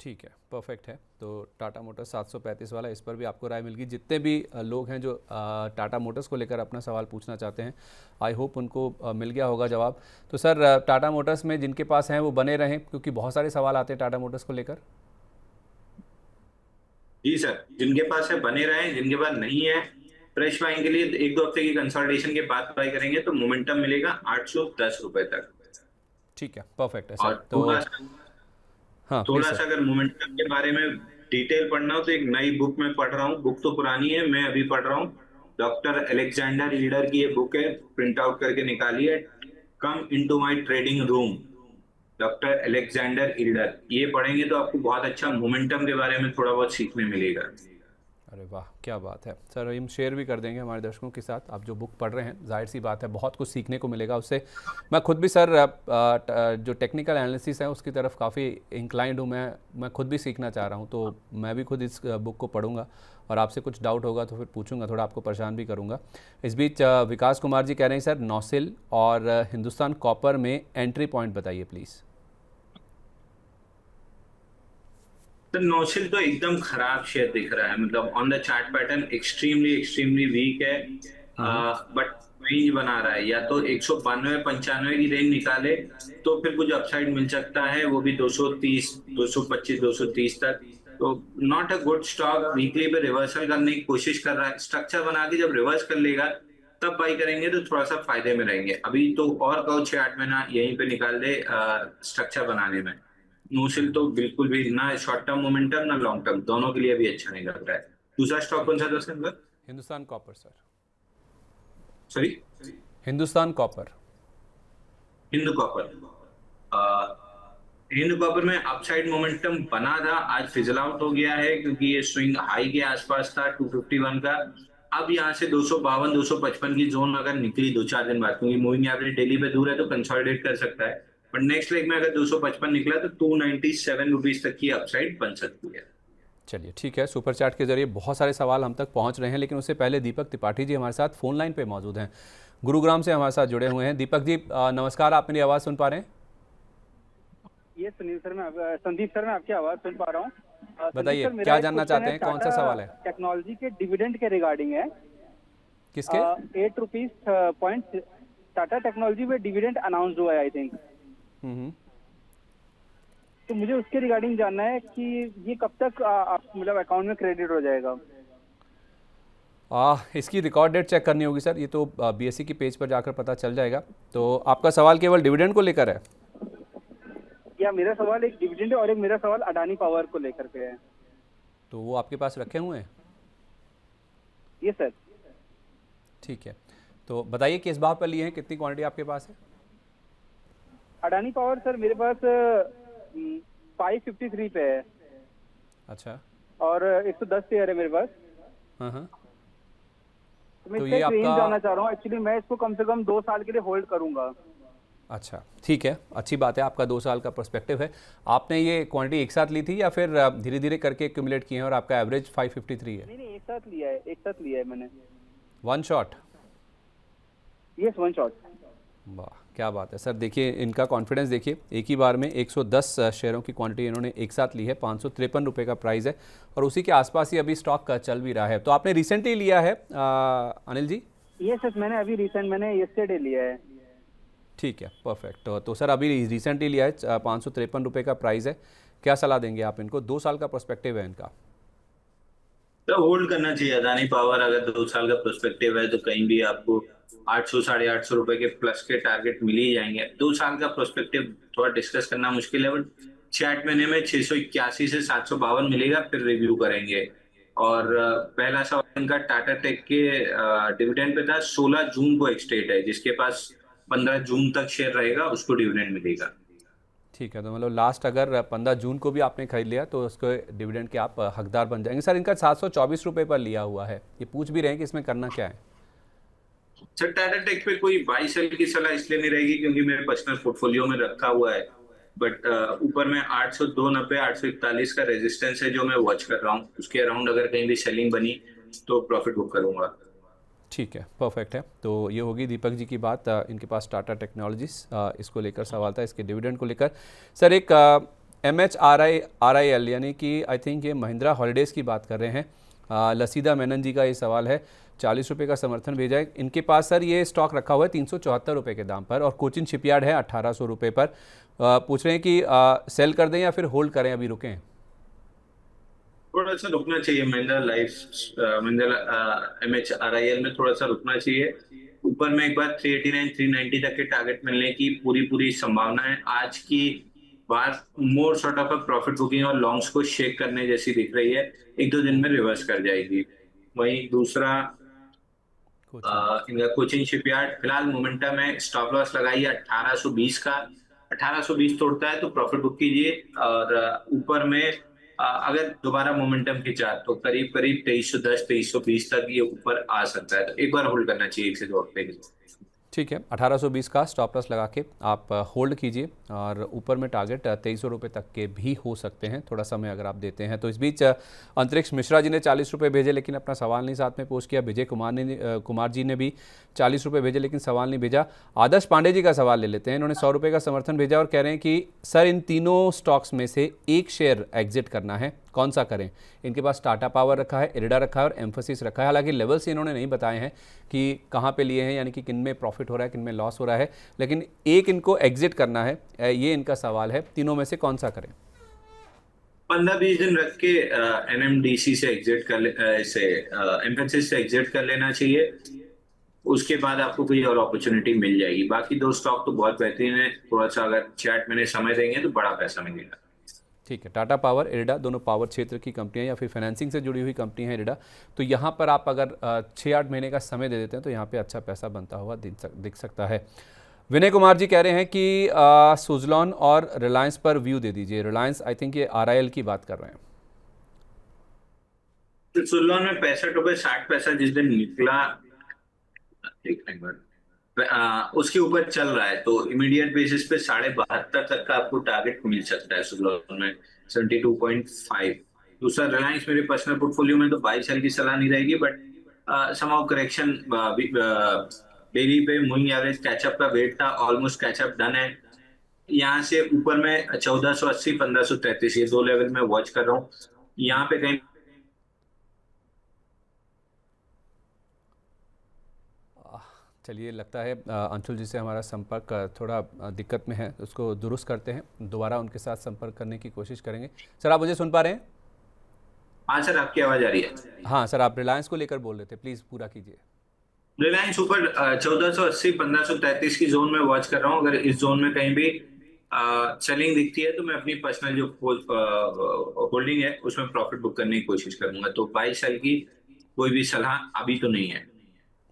ठीक है, परफेक्ट है। तो टाटा मोटर्स 735 वाला, इस पर भी आपको राय मिल गई। जितने भी लोग हैं जो टाटा मोटर्स को लेकर अपना सवाल पूछना चाहते हैं, आई होप उनको मिल गया होगा जवाब। तो सर टाटा मोटर्स में जिनके पास हैं वो बने रहें, क्योंकि बहुत सारे सवाल आते हैं टाटा मोटर्स को लेकर। जी सर, जिनके पास है बने रहे, जिनके पास नहीं है फ्रेश बाइंग के लिए 1-2 हफ्ते की कंसोलिडेशन के बाद बाई करेंगे तो मोमेंटम मिलेगा 810 रुपए तक। ठीक है, परफेक्ट है और सर। तो हाँ प्लीज़ थोड़ा सर। सा अगर मोमेंटम के बारे में डिटेल पढ़ना हो तो एक नई बुक में पढ़ रहा हूँ। बुक तो पुरानी है, मैं अभी पढ़ रहा हूँ। डॉक्टर अलेक्जेंडर ईल्डर की ये बुक है, प्रिंट आउट करके निकाली है। Come into my trading room, doctor Alexander Elder. ये पढ़ेंगे तो आपको बहुत अच्छा मोमेंटम के बारे में थोड़ा बहुत सीखने मिलेगा। अरे वाह, क्या बात है सर। हम शेयर भी कर देंगे हमारे दर्शकों के साथ, आप जो बुक पढ़ रहे हैं, जाहिर सी बात है बहुत कुछ सीखने को मिलेगा उससे। मैं खुद भी सर जो टेक्निकल एनालिसिस है उसकी तरफ काफ़ी इंक्लाइंड हूँ, मैं खुद भी सीखना चाह रहा हूँ, तो मैं भी खुद इस बुक को पढ़ूंगा और आपसे कुछ डाउट होगा तो फिर पूछूंगा, थोड़ा आपको परेशान भी करूंगा। इस बीच विकास कुमार जी कह रहे हैं सर नौसिल और हिंदुस्तान कॉपर में एंट्री पॉइंट बताइए प्लीज़। तो नौशिल तो एकदम खराब शेयर दिख रहा है, मतलब on the chart pattern extremely extremely weak है। हम्म। बट रेंज बना रहा है, या तो 192-95 की रेंज निकाले तो फिर कुछ अपसाइड मिल सकता है, वो भी 230 225 230 तक। तो not a good stock. Weekly पे रिवर्सल करने की कोशिश कर रहा है, स्ट्रक्चर बना के जब रिवर्स कर लेगा तब बाई करेंगे तो थोड़ा सा फायदे में रहेंगे। अभी तो और कहो 6-8 महीना यहीं पे निकाल दे स्ट्रक्चर बनाने में। नूसिल तो बिल्कुल भी ना शॉर्ट टर्म मोमेंटम ना लॉन्ग टर्म, दोनों के लिए भी अच्छा नहीं लग रहा है। दूसरा स्टॉक कौन सा था उसके अंदर? Hindustan copper sir. Sorry, Hindustan copper. Hindu copper. Hindu copper में अपसाइड मोमेंटम बना था, आज फिजल आउट हो गया है क्योंकि ये स्विंग हाई के आसपास था 251 का। अब यहाँ से 252 255 की जोन अगर निकली 2-4 दिन बाद, क्योंकि मूविंग एवरेज डेली पे दूर है तो कंसोलिडेट कर सकता है। पर नेक्स्ट लेग में अगर 255 निकला तो 297 रुपीज तक की अपसाइड बन सकती है। चलिए ठीक है, सुपर चैट के जरिए बहुत सारे सवाल हम तक पहुंच रहे हैं, लेकिन उससे पहले दीपक त्रिपाठी जी हमारे साथ फ़ोन लाइन पे मौजूद हैं, गुरुग्राम से हमारे साथ जुड़े हुए हैं। दीपक जी नमस्कार, आप मेरी आवाज़ सुन पा रहे हैं? ये सुनील सर, मैं संदीप सर, मैं आपकी आवाज़ सुन पा रहा हूँ। संदीप बताइए सर, मेरा क्या एक जानना क्वेश्चन चाहते है हैं, कौन सा टाटा सवाल है? टेक्नोलॉजी के डिविडेंड के रिगार्डिंग है किसके? 8 रुपीज पॉइंट टाटा टेक्नोलॉजी में डिविडेंड अनाउंस हुआ है आई थिंक। हम्म। तो मुझे उसके रिगार्डिंग जानना है कि ये कब तक मतलब अकाउंट में क्रेडिट हो जाएगा। इसकी रिकॉर्ड डेट चेक करनी होगी सर, ये तो बीएसई की पेज पर जाकर पता चल जाएगा। तो आपका सवाल केवल डिविडेंड को लेकर है? या मेरा सवाल एक डिविडेंड और एक मेरा सवाल अडानी पावर को लेकर के है। तो वो आपके पास रखे हुए हैं? ये सर। ठीक है, तो बताइए किस भाव पर लिए हैं, कितनी क्वांटिटी आपके पास है? अडानी पावर सर मेरे पास 553 पे है अच्छा। और 110 शेयर है मेरे पास। हाँ। तो मैं तो इसका ये एक रेंज आपका- जानना चाह रहा हूँ। एक्चुअली मैं इसको कम से कम 2 साल के लिए होल्ड करूंगा। अच्छा, ठीक है, अच्छी बात है, आपका 2 साल का पर्सपेक्टिव है। आपने ये क्वांटिटी एक साथ ली थी या फिर धीरे धीरे करके एक्यूमुलेट किए हैं और आपका एवरेज 553 है? नहीं एक साथ लिया है, एक साथ लिया है मैंने। One shot? Yes, one shot. वाह, क्या बात है सर। देखिए इनका कॉन्फिडेंस देखिए, एक ही बार में 110 शेयरों की क्वांटिटी इन्होंने एक साथ ली है। 553 रुपये का प्राइस है और उसी के आसपास ही अभी स्टॉक का चल भी रहा है। तो आपने रिसेंटली लिया है अनिल जी? यस सर, मैंने अभी रिसेंट मैंने यस्टरडे लिया है। ठीक है, परफेक्ट। तो सर अभी रिसेंटली लिया है, 553 रुपये का प्राइस है। क्या सलाह देंगे आप इनको? 2 साल का पर्सपेक्टिव है इनका। तो होल्ड करना चाहिए अदानी पावर। अगर 2 साल का पर्सपेक्टिव है तो कहीं भी आपको 800 850 रुपए के प्लस के टारगेट मिल ही जाएंगे। 2 साल का पर्सपेक्टिव थोड़ा डिस्कस करना मुश्किल है, बट 6-8 महीने में 681 से 752 मिलेगा, फिर रिव्यू करेंगे। और पहला सवाल इनका टाटा टेक के डिविडेंड पे था। 16 जून को एक्सटेट है, जिसके पास 15 जून तक शेयर रहेगा उसको डिविडेंड मिलेगा। ठीक है, तो मतलब लास्ट अगर 15 जून को भी आपने खरीद लिया तो उसको डिविडेंड के आप हकदार बन जाएंगे। सर इनका 724 रुपये पर लिया हुआ है, ये पूछ भी रहे हैं कि इसमें करना क्या है? सर टाटा टेक पे कोई बाई सेल की सलाह इसलिए नहीं रहेगी क्योंकि मेरे पर्सनल पोर्टफोलियो में रखा हुआ है। बट ऊपर में 802.90 841 का रेजिस्टेंस है जो मैं वॉच कर रहा हूँ। उसके अराउंड अगर कहीं भी सेलिंग बनी तो प्रॉफिट बुक करूंगा। ठीक है, परफेक्ट है। तो ये होगी दीपक जी की बात। इनके पास टाटा टेक्नोलॉजीज इसको लेकर सवाल था, इसके डिविडेंड को लेकर। सर एक MHRIL यानी कि आई थिंक ये महिंद्रा हॉलीडेज़ की बात कर रहे हैं। लसीदा मेनन जी का ये सवाल है। 40 रुपये का समर्थन भेजा है इनके पास। सर ये स्टॉक रखा हुआ है 374 रुपये के दाम पर और कोचिन शिपयार्ड है 1800 रुपये पर। पूछ रहे हैं कि सेल कर दें या फिर होल्ड करें, अभी रुकें? थोड़ा सा रुकना चाहिए। महिंद्रा MHRIL में थोड़ा सा रुकना चाहिए। ऊपर में एक बार 389 390 तक के टारगेट मिलने की पूरी संभावना है। आज की बात more sort of a profit booking और लॉन्ग्स को शेक करने जैसी दिख रही है। 1-2 दिन में रिवर्स कर जाएगी। वहीं दूसरा इनका कोचिंग शिपयार्ड फिलहाल मोमेंटम है। स्टॉप लॉस लगाइए 1820 का। 1820 तोड़ता है तो प्रॉफिट बुक कीजिए। और ऊपर में अगर दोबारा मोमेंटम खिंचा तो करीब करीब 2310 2320 तक ये ऊपर आ सकता है। तो एक बार होल्ड करना चाहिए 1 से 2 हफ्ते के लिए। ठीक है, 1820 का स्टॉप लॉस लगा के आप होल्ड कीजिए और ऊपर में टारगेट 2300 रुपये तक के भी हो सकते हैं, थोड़ा समय अगर आप देते हैं तो। इस बीच अंतरिक्ष मिश्रा जी ने 40 रुपये भेजे लेकिन अपना सवाल नहीं साथ में पोस्ट किया। विजय कुमार जी ने भी 40 रुपये भेजे लेकिन सवाल नहीं भेजा। आदर्श पांडे जी का सवाल ले लेते हैं। इन्होंने 100 रुपये का समर्थन भेजा और कह रहे हैं कि सर इन तीनों स्टॉक्स में से एक शेयर एग्जिट करना है, कौन सा करें? इनके पास टाटा पावर रखा है, इरिडा रखा है और एम्फोसिस रखा है। हालांकि लेवल्स इन्होंने नहीं बताए हैं कि कहाँ पे लिए हैं, यानी कि किन में प्रॉफिट हो रहा है किन में लॉस हो रहा है, लेकिन एक इनको एग्जिट करना है, ये इनका सवाल है। तीनों में से कौन सा करें? 15-20 दिन रख के NMDC से एग्जिट कर एम्फोसिस से एग्जिट कर लेना चाहिए। उसके बाद आपको कोई और अपॉर्चुनिटी मिल जाएगी। बाकी 2 स्टॉक तो बहुत बेहतरीन है। थोड़ा सा अगर 6-8 महीने समय देंगे तो बड़ा पैसा मिलेगा। ठीक है, टाटा पावर, इरिडा दोनों पावर क्षेत्र की कंपनियां या फिर फाइनेंसिंग से जुड़ी हुई कंपनी है इरिडा। तो यहाँ पर आप अगर 6-8 महीने का समय दे देते हैं तो यहाँ पे अच्छा पैसा बनता हुआ दिख सकता है। विनय कुमार जी कह रहे हैं कि सुजलॉन और रिलायंस पर व्यू दे दीजिए। रिलायंस आई थिंक ये RIL की बात कर रहे हैं। तो सुजलॉन में 65 रुपए 60 पैसा जिस दिन निकला, एक मिनट, उसके ऊपर चल रहा है तो इमीडिएट बेसिस पे 72.5 तक का आपको टारगेट मिल सकता है सुजलॉन में 72.5। दूसरा रिलायंस मेरे पर्सनल पोर्टफोलियो में तो बाई सेल की सलाह नहीं रहेगी, बट समहाउ करेक्शन डेली पे मूविंग एवरेज कैचअप का वेट था, ऑलमोस्ट कैचअप डन है। यहाँ से ऊपर में 1480 1533 ये 2 लेवल में वॉच कर रहा हूँ। यहाँ पे कहीं चलिए, लगता है अंशुल जी से हमारा संपर्क थोड़ा दिक्कत में है, उसको दुरुस्त करते हैं, दोबारा उनके साथ संपर्क करने की कोशिश करेंगे। सर, आप मुझे सुन पा रहे हैं? हाँ सर, आपकी आवाज आ रही है। हाँ सर, आप रिलायंस को लेकर बोल रहे थे, प्लीज़ पूरा कीजिए। रिलायंस ऊपर 1480 1533 की जोन में वॉच कर रहा हूँ। अगर इस जोन में कहीं भी सेलिंग दिखती है तो मैं अपनी पर्सनल जो होल्डिंग है उसमें प्रॉफिट बुक करने की कोशिश करूंगा। तो बाई सेल की कोई भी सलाह अभी तो नहीं है।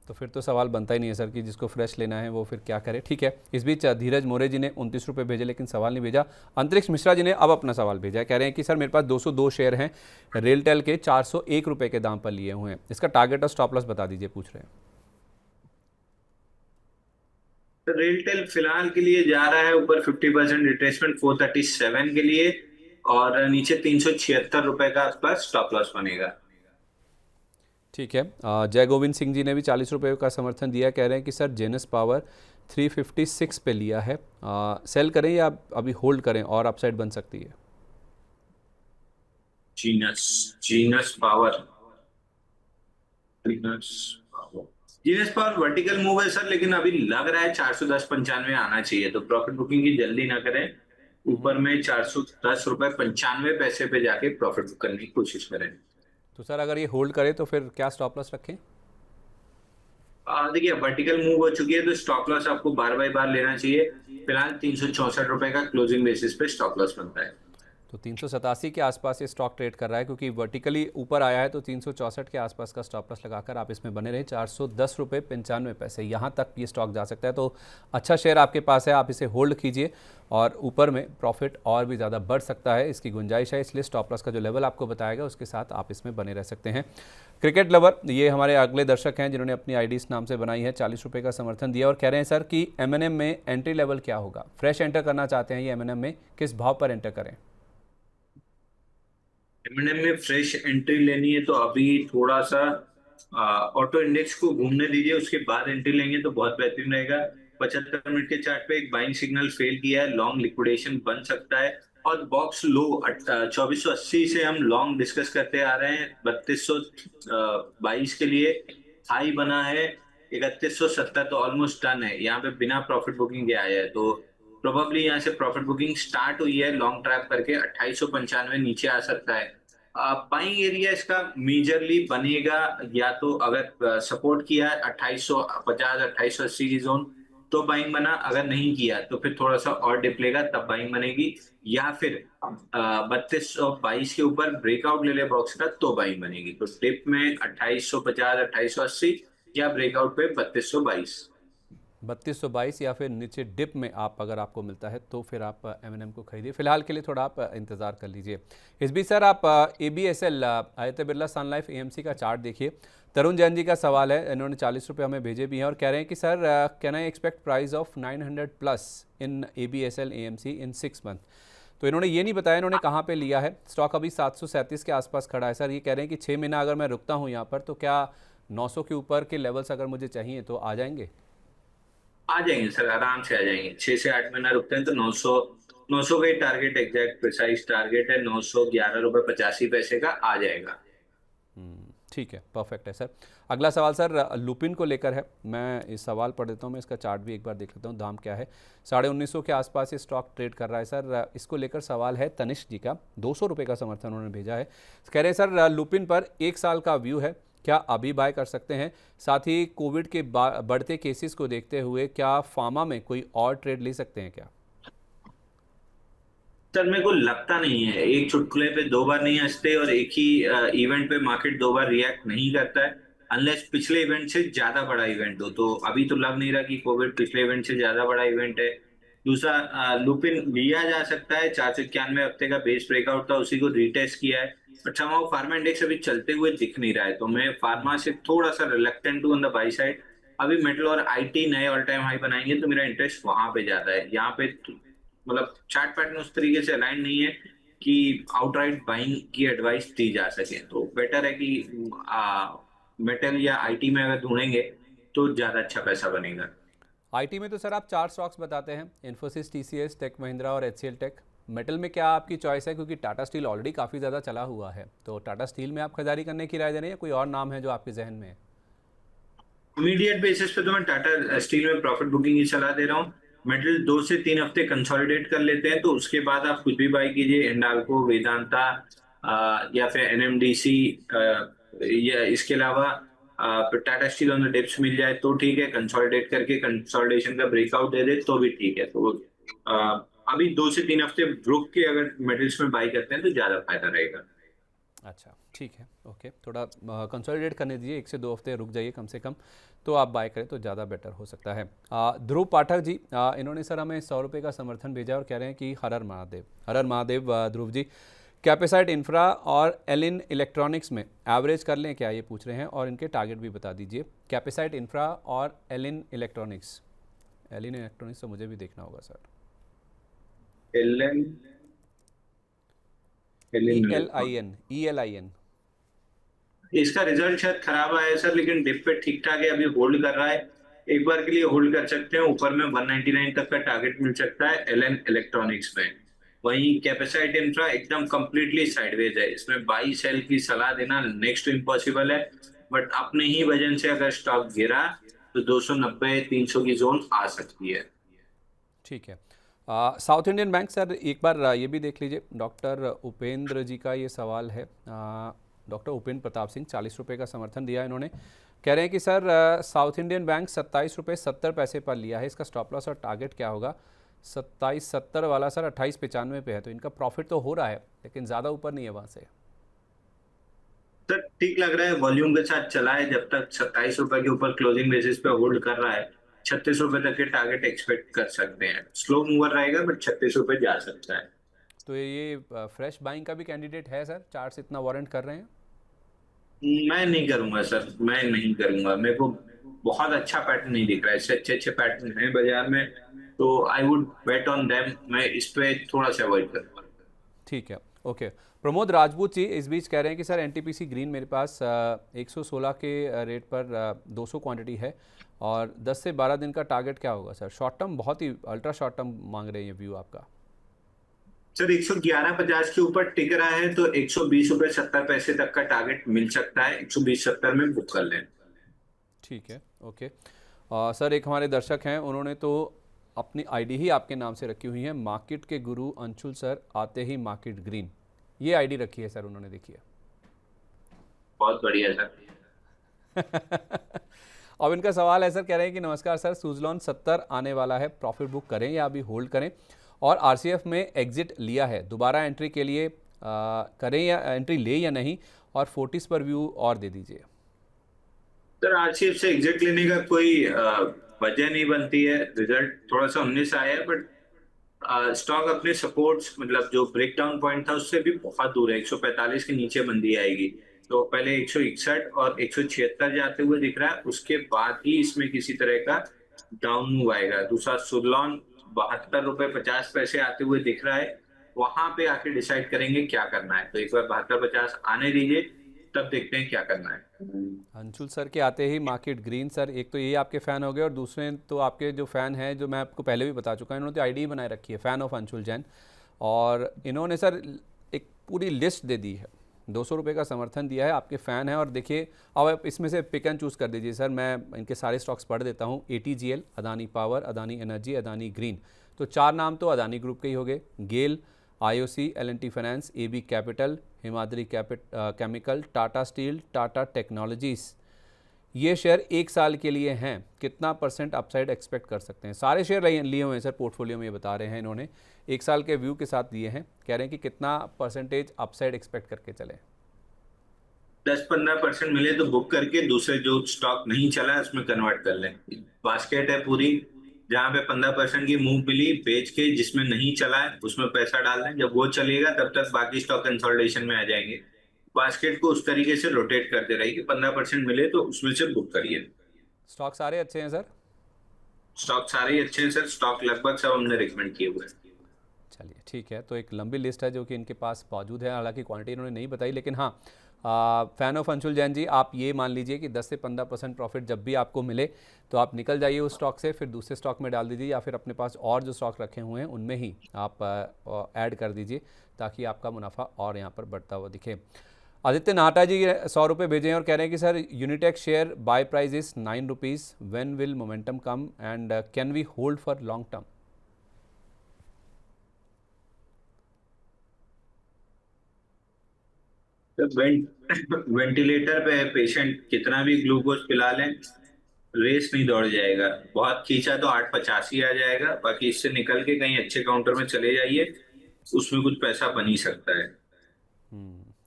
तो फिर तो सवाल बनता ही नहीं है सर कि जिसको फ्रेश लेना है वो फिर क्या करे। ठीक है, इस बीच धीरज मोरे जी ने 29 रुपये भेजे लेकिन सवाल नहीं भेजा। अंतरिक्ष मिश्रा जी ने अब अपना सवाल भेजा है, कह रहे हैं कि सर मेरे पास 202 शेयर हैं रेलटेल के, 401 रुपये के दाम पर लिए हुए हैं, इसका टारगेट और स्टॉप लॉस बता दीजिए, पूछ रहे हैं। तो रेलटेल फिलहाल के लिए जा रहा है ऊपर 50% रिट्रेसमेंट 437 के लिए, और नीचे 376 रुपए का आपका स्टॉप लॉस बनेगा। ठीक है, जय गोविंद सिंह जी ने भी 40 रुपये का समर्थन दिया, कह रहे हैं कि सर जेनस पावर 356 पे लिया है, सेल करें या अभी होल्ड करें और अपसाइड बन सकती है? Genus genus power genus genus power vertical move है सर, लेकिन अभी लग रहा है 410-95 आना चाहिए, तो प्रॉफिट बुकिंग की जल्दी ना करें। ऊपर में 410 रुपए 95 पैसे पे जाके प्रॉफिट बुक करने की कोशिश करें। तो सर अगर ये होल्ड करे तो फिर क्या स्टॉप लॉस रखें? देखिए, वर्टिकल मूव हो चुकी है तो स्टॉप लॉस आपको बार बाय बार लेना चाहिए। फिलहाल 364 रुपए का क्लोजिंग बेसिस पे स्टॉप लॉस बनता है। तो 387 के आसपास ये स्टॉक ट्रेड कर रहा है, क्योंकि वर्टिकली ऊपर आया है, तो 364 के आसपास का स्टॉप लॉस लगाकर आप इसमें बने रहे। 410 रुपये 95 पैसे यहाँ तक ये स्टॉक जा सकता है, तो अच्छा शेयर आपके पास है, आप इसे होल्ड कीजिए और ऊपर में प्रॉफिट और भी ज़्यादा बढ़ सकता है, इसकी गुंजाइश है, इसलिए स्टॉप लॉस का जो लेवल आपको बताएगा उसके साथ आप इसमें बने रह सकते हैं। क्रिकेट लवर, ये हमारे अगले दर्शक हैं जिन्होंने अपनी आईडी इस नाम से बनाई है, 40 रुपये का समर्थन दिया और कह रहे हैं सर कि M&M में एंट्री लेवल क्या होगा? फ्रेश एंटर करना चाहते हैं ये M&M में, किस भाव पर एंटर करें? M&M में फ्रेश एंट्री लेनी है तो अभी थोड़ा सा ऑटो इंडेक्स को घूमने दीजिए, उसके बाद एंट्री लेंगे तो बहुत बेहतरीन रहेगा। 75 मिनट के चार्ट पे एक बाइंग सिग्नल फेल किया है, लॉन्ग लिक्विडेशन बन सकता है। और बॉक्स लो 2480 से हम लॉन्ग डिस्कस करते आ रहे हैं। 3222 के लिए हाई बना है, 3170 तो ऑलमोस्ट डन है, यहाँ पे बिना प्रॉफिट बुकिंग के आया है। तो प्रोबेबली यहाँ से प्रॉफिट बुकिंग स्टार्ट हुई है, लॉन्ग ट्रैप करके 2895 नीचे आ सकता है। बाइंग एरिया इसका मेजरली बनेगा, या तो अगर सपोर्ट किया 2850 2880 की जोन तो बाइंग बना, अगर नहीं किया तो फिर थोड़ा सा और डिप लेगा तब बाइंग बनेगी, या फिर 3222 के ऊपर ब्रेकआउट ले ले बॉक्स का तो बाइंग बनेगी। तो डिप में 2850 2880 या ब्रेकआउट पे 3222। 3222 या फिर नीचे डिप में आप अगर आपको मिलता है तो फिर आप M&M को खरीदिए, फिलहाल के लिए थोड़ा आप इंतज़ार कर लीजिए। इस बीच सर आप ABSL आदित्य बिरला सन लाइफ AMC का चार्ट देखिए। तरुण जैन जी का सवाल है, इन्होंने 40 रुपये हमें भेजे भी हैं और कह रहे हैं कि sir can I expect price of 900 plus in ABSL AMC in 6 month? तो इन्होंने ये नहीं बताया इन्होंने कहाँ पे लिया है। स्टॉक अभी 737 के आसपास खड़ा है सर। ये कह रहे हैं कि 6 महीना अगर मैं रुकता हूँ यहाँ पर तो क्या 900 के ऊपर के लेवल्स अगर मुझे चाहिए तो आ जाएंगे? आ जाएंगे सर, आराम से आ जाएंगे। 6 से 8 महीना रुकते हैं तो 900 का ही टारगेट, एग्जैक्ट प्रिसाइज टारगेट है 911 रुपये 85 पैसे का आ जाएगा। ठीक है, परफेक्ट है सर। अगला सवाल सर लुपिन को लेकर है, मैं इस सवाल पढ़ देता हूँ, मैं इसका चार्ट भी एक बार देख लेता हूँ, दाम क्या है। 1950 के आसपास ये स्टॉक ट्रेड कर रहा है सर। इसको लेकर सवाल है तनिष्क जी का, 200 रुपये का समर्थन उन्होंने भेजा है। कह रहे हैं सर लुपिन पर 1 साल का व्यू है, क्या अभी बाय कर सकते हैं? साथ ही कोविड के बढ़ते केसेस को देखते हुए क्या फार्मा में कोई और ट्रेड ले सकते हैं क्या? सर मेरे को लगता नहीं है, एक चुटकुले पे 2 बार नहीं हंसते और एक ही इवेंट पे मार्केट 2 बार रिएक्ट नहीं करता है, अनलेस पिछले इवेंट से ज्यादा बड़ा इवेंट हो। तो अभी तो लग नहीं रहा कि कोविड पिछले इवेंट से ज्यादा बड़ा इवेंट है। दूसरा, लुपिन लिया जा सकता है, 491 हफ्ते का बेस ब्रेकआउट था, उसी को रीटेस्ट किया है, बट somehow फार्मा इंडेक्स अभी चलते हुए दिख नहीं रहा है, तो मैं फार्मा से थोड़ा सा रिलक्टेंट हूँ ऑन द बाई साइड। अभी मेटल और आईटी नए ऑल टाइम हाई बनाएंगे तो मेरा इंटरेस्ट वहां पे ज्यादा है। यहाँ पे मतलब चार्ट पैटर्न उस तरीके से अलाइन नहीं है कि आउटराइट बाइंग की एडवाइस दी जा सके, तो बेटर है कि मेटल या आईटी में अगर ढूंढेंगे तो ज्यादा अच्छा पैसा बनेगा। आईटी में तो सर आप 4 स्टॉक्स बताते हैं, इन्फोसिस, TCS, टेक महिंद्रा और HCL टेक। मेटल में क्या आपकी चॉइस है, क्योंकि टाटा स्टील ऑलरेडी काफ़ी ज़्यादा चला हुआ है, तो टाटा स्टील में आप खरीदारी करने की राय दे रहे हैं या कोई और नाम है जो आपके जहन में है? इमीडिएट बेसिस पे तो मैं टाटा स्टील में प्रॉफिट बुकिंग की सलाह दे रहा हूँ। मेटल 2 से 3 हफ्ते कंसोलिडेट कर लेते हैं तो उसके बाद आप कुछ भी बाई कीजिए, हिंडाल्को, वेदांता या फिर एनएमडीसी, या इसके अलावा Tata Steel on the dips मिल जाए तो ठीक है, कंसोलिडेट करके कंसोलिडेशन का ब्रेकआउट दे दे तो भी ठीक है। तो अभी 2 से 3 हफ्ते रुक के अगर मेटल्स में बाई करते हैं तो ज्यादा फायदा रहेगा। अच्छा, ठीक है, ओके। थोड़ा कंसोलिडेट करने दीजिए, 1 से 2 हफ्ते रुक जाइए कम से कम, तो आप बाय करें तो ज़्यादा बेटर हो सकता है। ध्रुव पाठक जी, इन्होंने सर हमें 100 रुपये का समर्थन भेजा और कह रहे हैं कि हर हर महादेव, हर हर महादेव। ध्रुव जी, कैपेसाइट इंफ्रा और एलिन इलेक्ट्रॉनिक्स में एवरेज कर लें क्या, ये पूछ रहे हैं, और इनके टारगेट भी बता दीजिए। कैपेसाइट इंफ्रा और एलिन इलेक्ट्रॉनिक्स, एलिन इलेक्ट्रॉनिक्स तो मुझे भी देखना होगा सर। एलएन ELIN इसका रिजल्ट शायद खराब आया है सर, लेकिन डिप पे ठीक ठाक है, अभी होल्ड कर रहा है। एक बार के लिए होल्ड कर सकते हैं, ऊपर में 199 तक का टारगेट मिल सकता है एलएन इलेक्ट्रॉनिक्स में। वहीं कैपेसाइट इंफ्रा एकदम कंप्लीटली साइडवेज है, इसमें बाई सेल की सलाह देना नेक्स्ट टू इम्पॉसिबल है। बट अपने ही वजन से अगर स्टॉक गिरा तो 290-300 की जोन आ सकती है। ठीक है। साउथ इंडियन बैंक सर, एक बार ये भी देख लीजिए। डॉक्टर उपेंद्र जी का ये सवाल है। डॉक्टर उपेंद्र प्रताप सिंह, 40 रुपये का समर्थन दिया इन्होंने। कह रहे हैं कि सर साउथ इंडियन बैंक 27 रुपये 70 पैसे पर लिया है, इसका स्टॉप लॉस और टारगेट क्या होगा। 27.70 वाला सर 28.95 पे है, तो इनका प्रॉफिट तो हो रहा है लेकिन ज़्यादा ऊपर नहीं है वहाँ से। सर ठीक लग रहा है, वॉल्यूम के साथ चला है, जब तक 27 रुपए के ऊपर क्लोजिंग बेसिस पे होल्ड कर रहा है 36 रुपए तक के टारगेट एक्सपेक्ट कर सकते हैं। स्लो मूवर रहेगा बट 36 रुपए जा सकता है। तो ये फ्रेश बाइंग का भी कैंडिडेट है सर, चार्ट्स इतना वारंट कर रहे हैं। मैं नहीं करूंगा सर, मैं नहीं करूंगा, मेरे को बहुत अच्छा पैटर्न नहीं दिख रहा है, इससे अच्छे अच्छे पैटर्न हैं बाजार में, तो I would bet on them. मैं इस पे थोड़ा सा अवॉइड करूंगा। ठीक है, ओके। प्रमोद राजपूत जी इस बीच कह रहे हैं कि सर एनटीपीसी ग्रीन मेरे पास 116 के रेट पर 200 क्वांटिटी है और 10 से 12 दिन का टारगेट क्या होगा सर। शॉर्ट टर्म, बहुत ही अल्ट्रा शॉर्ट टर्म मांग रहे हैं ये व्यू आपका। सर 111.50 के ऊपर टिक रहा है तो 120 रुपए 70 पैसे तक का टारगेट मिल सकता है, 120.70 में बुक कर लें। ठीक है, ओके। सर एक हमारे दर्शक हैं, उन्होंने तो अपनी आईडी ही आपके नाम से रखी हुई है, मार्केट के गुरु अंशुल सर आते ही मार्केट ग्रीन, ये आईडी रखी है सर उन्होंने, देखिए। बहुत बढ़िया सर। अब इनका सवाल है सर, कह रहे हैं कि नमस्कार सर, सुजलॉन 70 आने वाला है, प्रॉफिट बुक करें या अभी होल्ड करें, और आरसीएफ में एग्जिट लिया है, दोबारा एंट्री के लिए करें या एंट्री ले या नहीं, और फोर्टिस पर व्यू और दे दीजिए। सर आरसीएफ से एग्जिट लेने का कोई वजह नहीं बनती है, रिजल्ट थोड़ा सा 19 आया है बट स्टॉक अपने सपोर्ट्स मतलब जो ब्रेक डाउन पॉइंट था उससे भी बहुत दूर है, 145 के नीचे मंदी आएगी। तो पहले 161 और 176 जाते हुए दिख रहा है, उसके बाद ही इसमें किसी तरह का डाउन मूव आएगा। दूसरा सुरलॉन 72 रुपए 50 पैसे आते हुए दिख रहा है, वहां पे आके डिसाइड करेंगे क्या करना है। तो एक बार 72-50 आने दीजिए, तब देखते हैं क्या करना है। अंशुल सर के आते ही मार्केट ग्रीन सर, एक तो ये आपके फ़ैन हो गए और दूसरे तो आपके जो फ़ैन हैं, जो मैं आपको पहले भी बता चुका हूँ, इन्होंने तो आईडी बनाए रखी है फ़ैन ऑफ अंशुल जैन, और इन्होंने सर एक पूरी लिस्ट दे दी है, 200 रुपये का समर्थन दिया है, आपके फ़ैन हैं। और देखिए अब आप इसमें से पिक एंड चूज़ कर दीजिए सर, मैं इनके सारे स्टॉक्स पढ़ देता हूँ। ATGL, Adani power, Adani energy, Adani green, तो 4 नाम तो अदानी ग्रुप के ही हो गए। गेल, IOC, L&T finance, AB capital, Himadri chemical, Tata steel, Tata technologies, ये शेयर 1 साल के लिए हैं, कितना % अपसाइड एक्सपेक्ट कर सकते हैं। सारे शेयर लिए हुए हैं सर पोर्टफोलियो में, ये बता रहे हैं इन्होंने, 1 साल के व्यू के साथ लिए हैं, कह रहे हैं कि कितना % अपसाइड एक्सपेक्ट करके चले। 10-15% मिले तो बुक करके दूसरे जो स्टॉक नहीं चला है उसमें कन्वर्ट कर लें। बास्केट है पूरी, जहां पे 15% की मूव मिली बेच के, जिसमें नहीं चला है उसमें पैसा डाल दें, जब वो चलेगा तब तक बाकी स्टॉक कंसोलिडेशन में आ जाएंगे। बास्केट को उस तरीके से रोटेट करते रहिए, 15% मिले तो उसमें से बुक करिए। स्टॉक सारे अच्छे हैं सर। स्टॉक सारे ही अच्छे हैं सर, स्टॉक लगभग सब हमने रिकमेंड किए हुए हैं। चलिए ठीक है, तो एक लंबी लिस्ट है जो कि इनके पास मौजूद है, हालांकि क्वांटिटी इन्होंने नहीं बताई, लेकिन हाँ, फ़ैन ऑफ अंशुल जैन जी, आप ये मान लीजिए कि 10 से 15% प्रॉफिट जब भी आपको मिले तो आप निकल जाइए उस स्टॉक से, फिर दूसरे स्टॉक में डाल दीजिए, या फिर अपने पास और जो स्टॉक रखे हुए हैं उनमें ही आप ऐड कर दीजिए, ताकि आपका मुनाफा और यहाँ पर बढ़ता हुआ दिखे। आदित्य नाटा जी 100 रुपये भेजे हैं और कह रहे हैं कि sir Unitech share buy price is 9 rupees, when will momentum come and can we hold for long term? तो वेंटिलेटर पे पेशेंट कितना भी ग्लूकोज पिला लें, रेस नहीं दौड़ जाएगा। बहुत खींचा तो 8.85 आ जाएगा, बाकी इससे निकल के कहीं अच्छे काउंटर में चले जाइए, उसमें कुछ पैसा बन ही सकता है।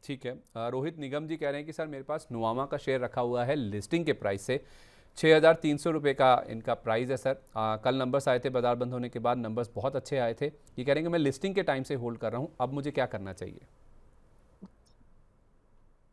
ठीक है। रोहित निगम जी कह रहे हैं कि सर मेरे पास नुवामा का शेयर रखा हुआ है लिस्टिंग के प्राइस से 6,300 रुपये का इनका प्राइस है सर। कल नंबर्स आए थे, बाजार बंद होने के बाद नंबर्स बहुत अच्छे आए थे। ये कह रहे हैं कि मैं लिस्टिंग के टाइम से होल्ड कर रहा हूँ, अब मुझे क्या करना चाहिए?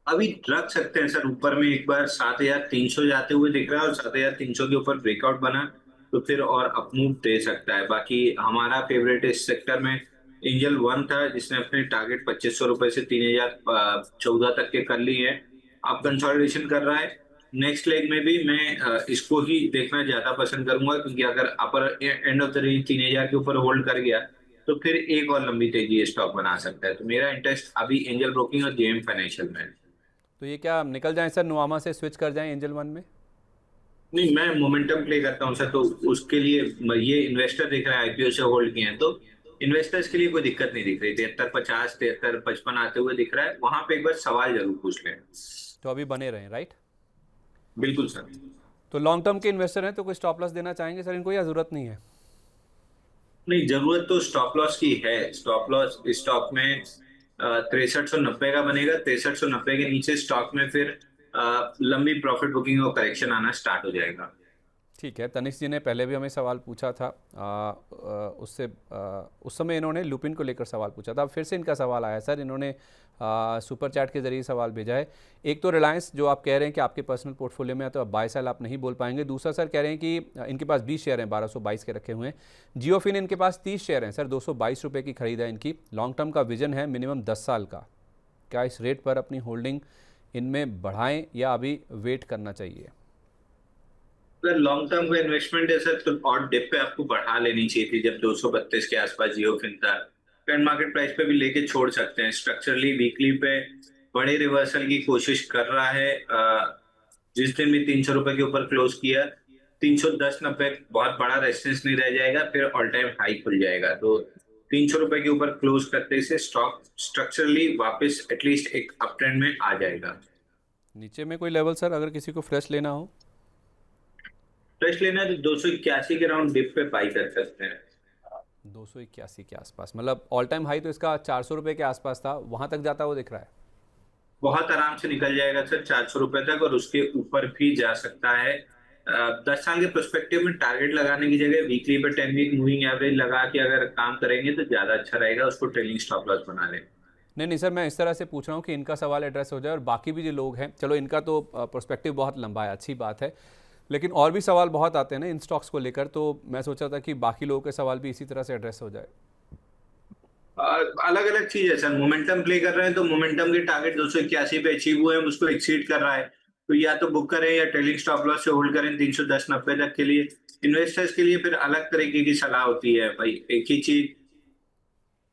अभी रख सकते हैं सर, ऊपर में एक बार 7,300 जाते हुए दिख रहा है और 7,300 के ऊपर ब्रेकआउट बना तो फिर और अपमूव दे सकता है। बाकी हमारा फेवरेट इस सेक्टर में एंजल वन था, जिसने अपने टारगेट 2,500 रुपए से 3,014 तक के कर लिए हैं। अब कंसोलिडेशन कर रहा है। नेक्स्ट लेग में भी मैं इसको ही देखना ज्यादा पसंद करूंगा, क्योंकि अगर अपर एंड ऑफ द रेंज 3,000 के ऊपर होल्ड कर गया तो फिर एक और लंबी तेजी स्टॉक बना सकता है। तो मेरा इंटरेस्ट अभी एंजल ब्रोकिंग और जेएम फाइनेंशियल में है। तो ये क्या निकल जाएं सर, नुवामा से स्विच कर जाएं एंजल वन में? नहीं, मैं मोमेंटम प्ले करता हूँ सर, तो उसके लिए ये इन्वेस्टर देख रहा है, आईपीओ से होल्ड किए हैं, तो इन्वेस्टर्स के लिए कोई दिक्कत नहीं दिख रही। 73.50, 73.55 आते हुए दिख रहा है, वहां पे एक बार सवाल जरूर पूछ लें। तो अभी बने रहें, राइट? बिल्कुल सर। तो लॉन्ग टर्म के इन्वेस्टर हैं तो कोई स्टॉप लॉस देना चाहेंगे सर इनको, या ज़रूरत नहीं है? नहीं, जरूरत तो स्टॉप लॉस की है। स्टॉप लॉस स्टॉक में 6390 का बनेगा। 6390 के नीचे स्टॉक में फिर लंबी प्रॉफिट बुकिंग और करेक्शन आना स्टार्ट हो जाएगा। ठीक है। तनिष्क जी ने पहले भी हमें सवाल पूछा था, उस समय इन्होंने लुपिन को लेकर सवाल पूछा था। अब फिर से इनका सवाल आया सर, इन्होंने सुपर चैट के जरिए सवाल भेजा है। एक तो रिलायंस जो आप कह रहे हैं कि आपके पर्सनल पोर्टफोलियो में है, तो अब बाय सेल आप नहीं बोल पाएंगे। दूसरा सर कह रहे हैं कि इनके पास 20 शेयर हैं, 1222 के रखे हुए हैं। जियो फिन इनके पास 30 शेयर हैं सर, 222 रुपये की खरीद है इनकी। लॉन्ग टर्म का विजन है मिनिमम 10 साल का। क्या इस रेट पर अपनी होल्डिंग इनमें बढ़ाएं या अभी वेट करना चाहिए? अगर लॉन्ग टर्म का इन्वेस्टमेंट है सर, तो और डिप पे आपको बढ़ा लेनी चाहिए थी, जब 232 के आसपास जियो फिन था। करंट मार्केट प्राइस पे भी लेके छोड़ सकते हैं। स्ट्रक्चरली वीकली पे बड़े रिवर्सल की कोशिश कर रहा है। जिस दिन भी 300 रुपए के ऊपर क्लोज किया, 310-90 बहुत बड़ा रेजिस्टेंस नहीं रह जाएगा, फिर ऑल टाइम हाई खुल जाएगा। तो 300 रुपए के ऊपर क्लोज करते से स्टॉक स्ट्रक्चरली वापस एटलीस्ट एक अप ट्रेंड में आ जाएगा। नीचे में कोई लेवल सर अगर किसी को फ्रेश लेना हो? फ्रेश लेना है तो 281 के राउंड डिप पे बाई कर सकते हैं। 281 के आसपास, मतलब ऑल टाइम हाई तो इसका 400 रुपये के आसपास था, वहां तक जाता हुआ दिख रहा है। बहुत आराम से निकल जाएगा सर 400 रुपए तक, और उसके ऊपर भी जा सकता है। 10 साल के प्रोस्पेक्टिव में टारगेट लगाने की जगह वीकली पे 10 वीक मूविंग एवरेज लगा के अगर काम करेंगे तो ज्यादा अच्छा रहेगा। उसको ट्रेलिंग स्टॉप लॉस बना लें। नहीं नहीं सर, मैं इस तरह से पूछ रहा हूँ कि इनका सवाल एड्रेस हो जाए और बाकी भी जो लोग हैं, चलो इनका तो पर्सपेक्टिव बहुत लंबा है, अच्छी बात है, लेकिन और भी सवाल बहुत आते हैं ना इन स्टॉक्स को लेकर, तो मैं सोचा था कि बाकी लोगों के सवाल भी इसी तरह से एड्रेस हो जाए। अलग अलग चीज है सर। मोमेंटम प्ले कर रहे हैं तो मोमेंटम के टारगेट 281 पे अचीव हुए हैं, उसको एक्सीड कर रहा है, तो या तो बुक करें या ट्रेलिंग स्टॉप लॉस से होल्ड करें 310-90 तक के लिए। इन्वेस्टर्स के लिए फिर अलग तरीके की सलाह होती है भाई। एक ही चीज,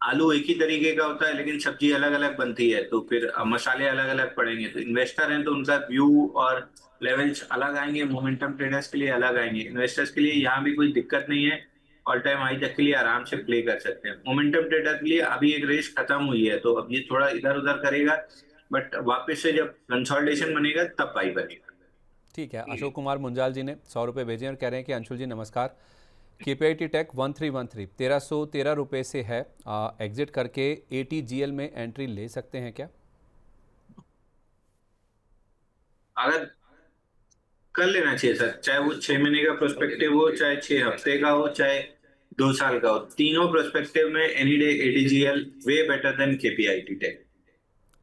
आलू एक ही तरीके का होता है लेकिन सब्जी अलग अलग बनती है, तो फिर मसाले अलग अलग पड़ेंगे। तो इन्वेस्टर हैं तो उनका व्यू और लेवल्स अलग आएंगे। मोमेंटम ट्रेडर्स के लिए अलग आएंगे। इन्वेस्टर्स के लिए यहाँ भी कोई दिक्कत नहीं है, ऑल टाइम हाई तक के लिए आराम से प्ले कर सकते हैं। मोमेंटम ट्रेडर के लिए अभी एक रेस खत्म हुई है, तो अब ये थोड़ा इधर उधर करेगा, बट वापस से जब कंसोलिडेशन बनेगा तब बाई बनेगा। ठीक है। अशोक कुमार मुंजाल जी ने 100 रुपये भेजे और कह रहे हैं कि अंशुल जी नमस्कार, KPIT टेक 1313 1313 रुपये से है, एग्जिट करके ATGL में एंट्री ले सकते हैं क्या? अगर कर लेना चाहिए सर, चाहे वो 6 महीने का प्रोस्पेक्टिव हो, चाहे 6 हफ्ते का हो, चाहे 2 साल का हो। तीनों प्रोस्पेक्टिव में any day ATGL way better than KPIT tech.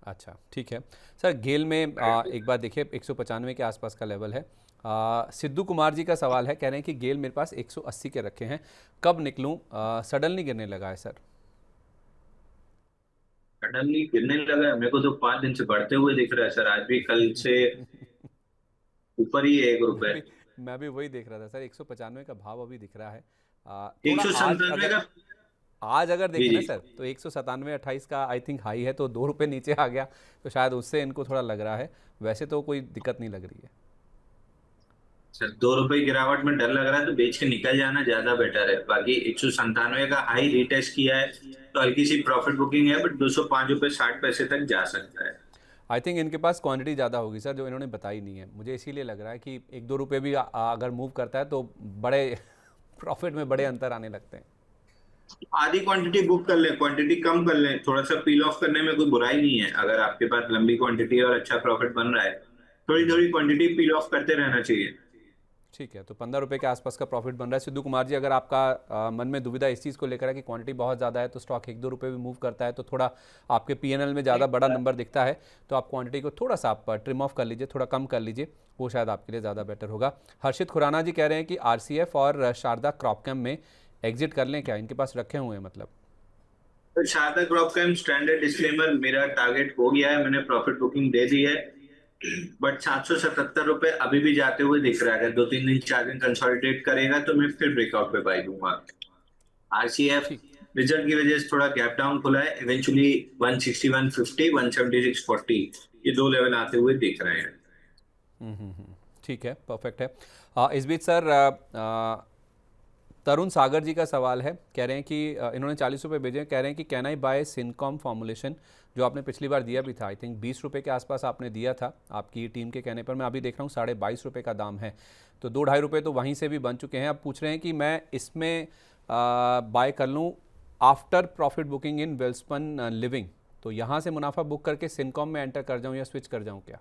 अच्छा ठीक है सर। गेल में एक बार देखिए 195 के आसपास का लेवल है। सिद्धू कुमार जी का सवाल है, कह रहे हैं कि गेल मेरे पास 180 के रखे हैं, कब निकलूं? सडनली गिरने लगा है सर। सडनली गिरने लगा है? मेरे को तो 5 दिन से बढ़ते हुए दिख रहा है सर, आज भी कल से ऊपर ही है 1 रुपए। मैं भी वही देख रहा था सर, 195 का भाव अभी दिख रहा है। एक थोड़ा सौ आज संतानवे अगर का आज अगर देखें जी ना जी। सर तो 197.28 का आई थिंक हाई है, तो 2 रुपये नीचे आ गया, तो शायद उससे इनको थोड़ा लग रहा है। वैसे तो कोई दिक्कत नहीं लग रही है। सर 2 रुपए गिरावट में डर लग रहा है तो बेच के निकल जाना ज्यादा बेटर है। बाकी 197 का हाई रीटेस्ट किया है तो हल्की सी प्रॉफिट बुकिंग है, बट 205 रुपए 60 पैसे तक जा सकता है। आई थिंक इनके पास क्वांटिटी ज़्यादा होगी सर, जो इन्होंने बताई नहीं है। मुझे इसीलिए लग रहा है कि 1-2 रुपये भी अगर मूव करता है तो बड़े प्रॉफिट में बड़े अंतर आने लगते हैं। आधी क्वांटिटी बुक कर लें, क्वांटिटी कम कर लें, थोड़ा सा पील ऑफ करने में कोई बुराई नहीं है। अगर आपके पास लंबी क्वांटिटी है और अच्छा प्रॉफिट बन रहा है, थोड़ी थोड़ी क्वांटिटी पील ऑफ करते रहना चाहिए। ठीक है, तो 15 रुपये के आसपास का प्रॉफिट बन रहा है। सिद्धू कुमार जी, अगर आपका मन में दुविधा इस चीज़ को लेकर है कि क्वांटिटी बहुत ज़्यादा है तो स्टॉक 1-2 रुपये भी मूव करता है तो थोड़ा आपके पीएनएल में ज़्यादा बड़ा नंबर दिखता है, तो आप क्वांटिटी को थोड़ा सा आप ट्रिम ऑफ कर लीजिए, थोड़ा कम कर लीजिए, वो शायद आपके लिए ज़्यादा बेटर होगा। हर्षित खुराना जी कह रहे हैं कि आरसीएफ और शारदा क्रॉपकेम में एग्जिट कर लें क्या, इनके पास रखे हुए हैं मतलब? तो शारदा क्रॉपकॉम स्टैंडर्ड डिस्क्लेमर, मेरा टारगेट हो गया है, मैंने प्रॉफिट बुकिंग दे दी है। बट 777 रुपए अभी भी जाते हुए दिख रहा है। अगर 2-3 दिन 4 दिन कंसोलिडेट करेगा तो मैं फिर ब्रेकआउट पे बाई दूंगा। आरसीएफ ठीक। रिजल्ट की वजह से थोड़ा गैप डाउन खुला है, इवेंचुअली 160, 150, 176, 40 ये 2 लेवल आते हुए दिख रहे हैं। ठीक है, परफेक्ट है। इस बीच सर तरुण सागर जी का सवाल है, कह रहे हैं कि इन्होंने 40 रुपये भेजे हैं, कह रहे हैं कि can I buy Syncom formulation, जो आपने पिछली बार दिया भी था, आई थिंक 20 रुपये के आसपास आपने दिया था आपकी टीम के कहने पर। मैं अभी देख रहा हूँ 22.5 रुपये का दाम है, तो 2-2.5 रुपये तो वहीं से भी बन चुके हैं। अब पूछ रहे हैं कि मैं इसमें बाय कर लूँ आफ्टर प्रॉफिट बुकिंग इन वेल्सपन लिविंग, तो यहाँ से मुनाफा बुक करके सिनकॉम में एंटर कर जाऊँ या स्विच कर जाऊँ क्या?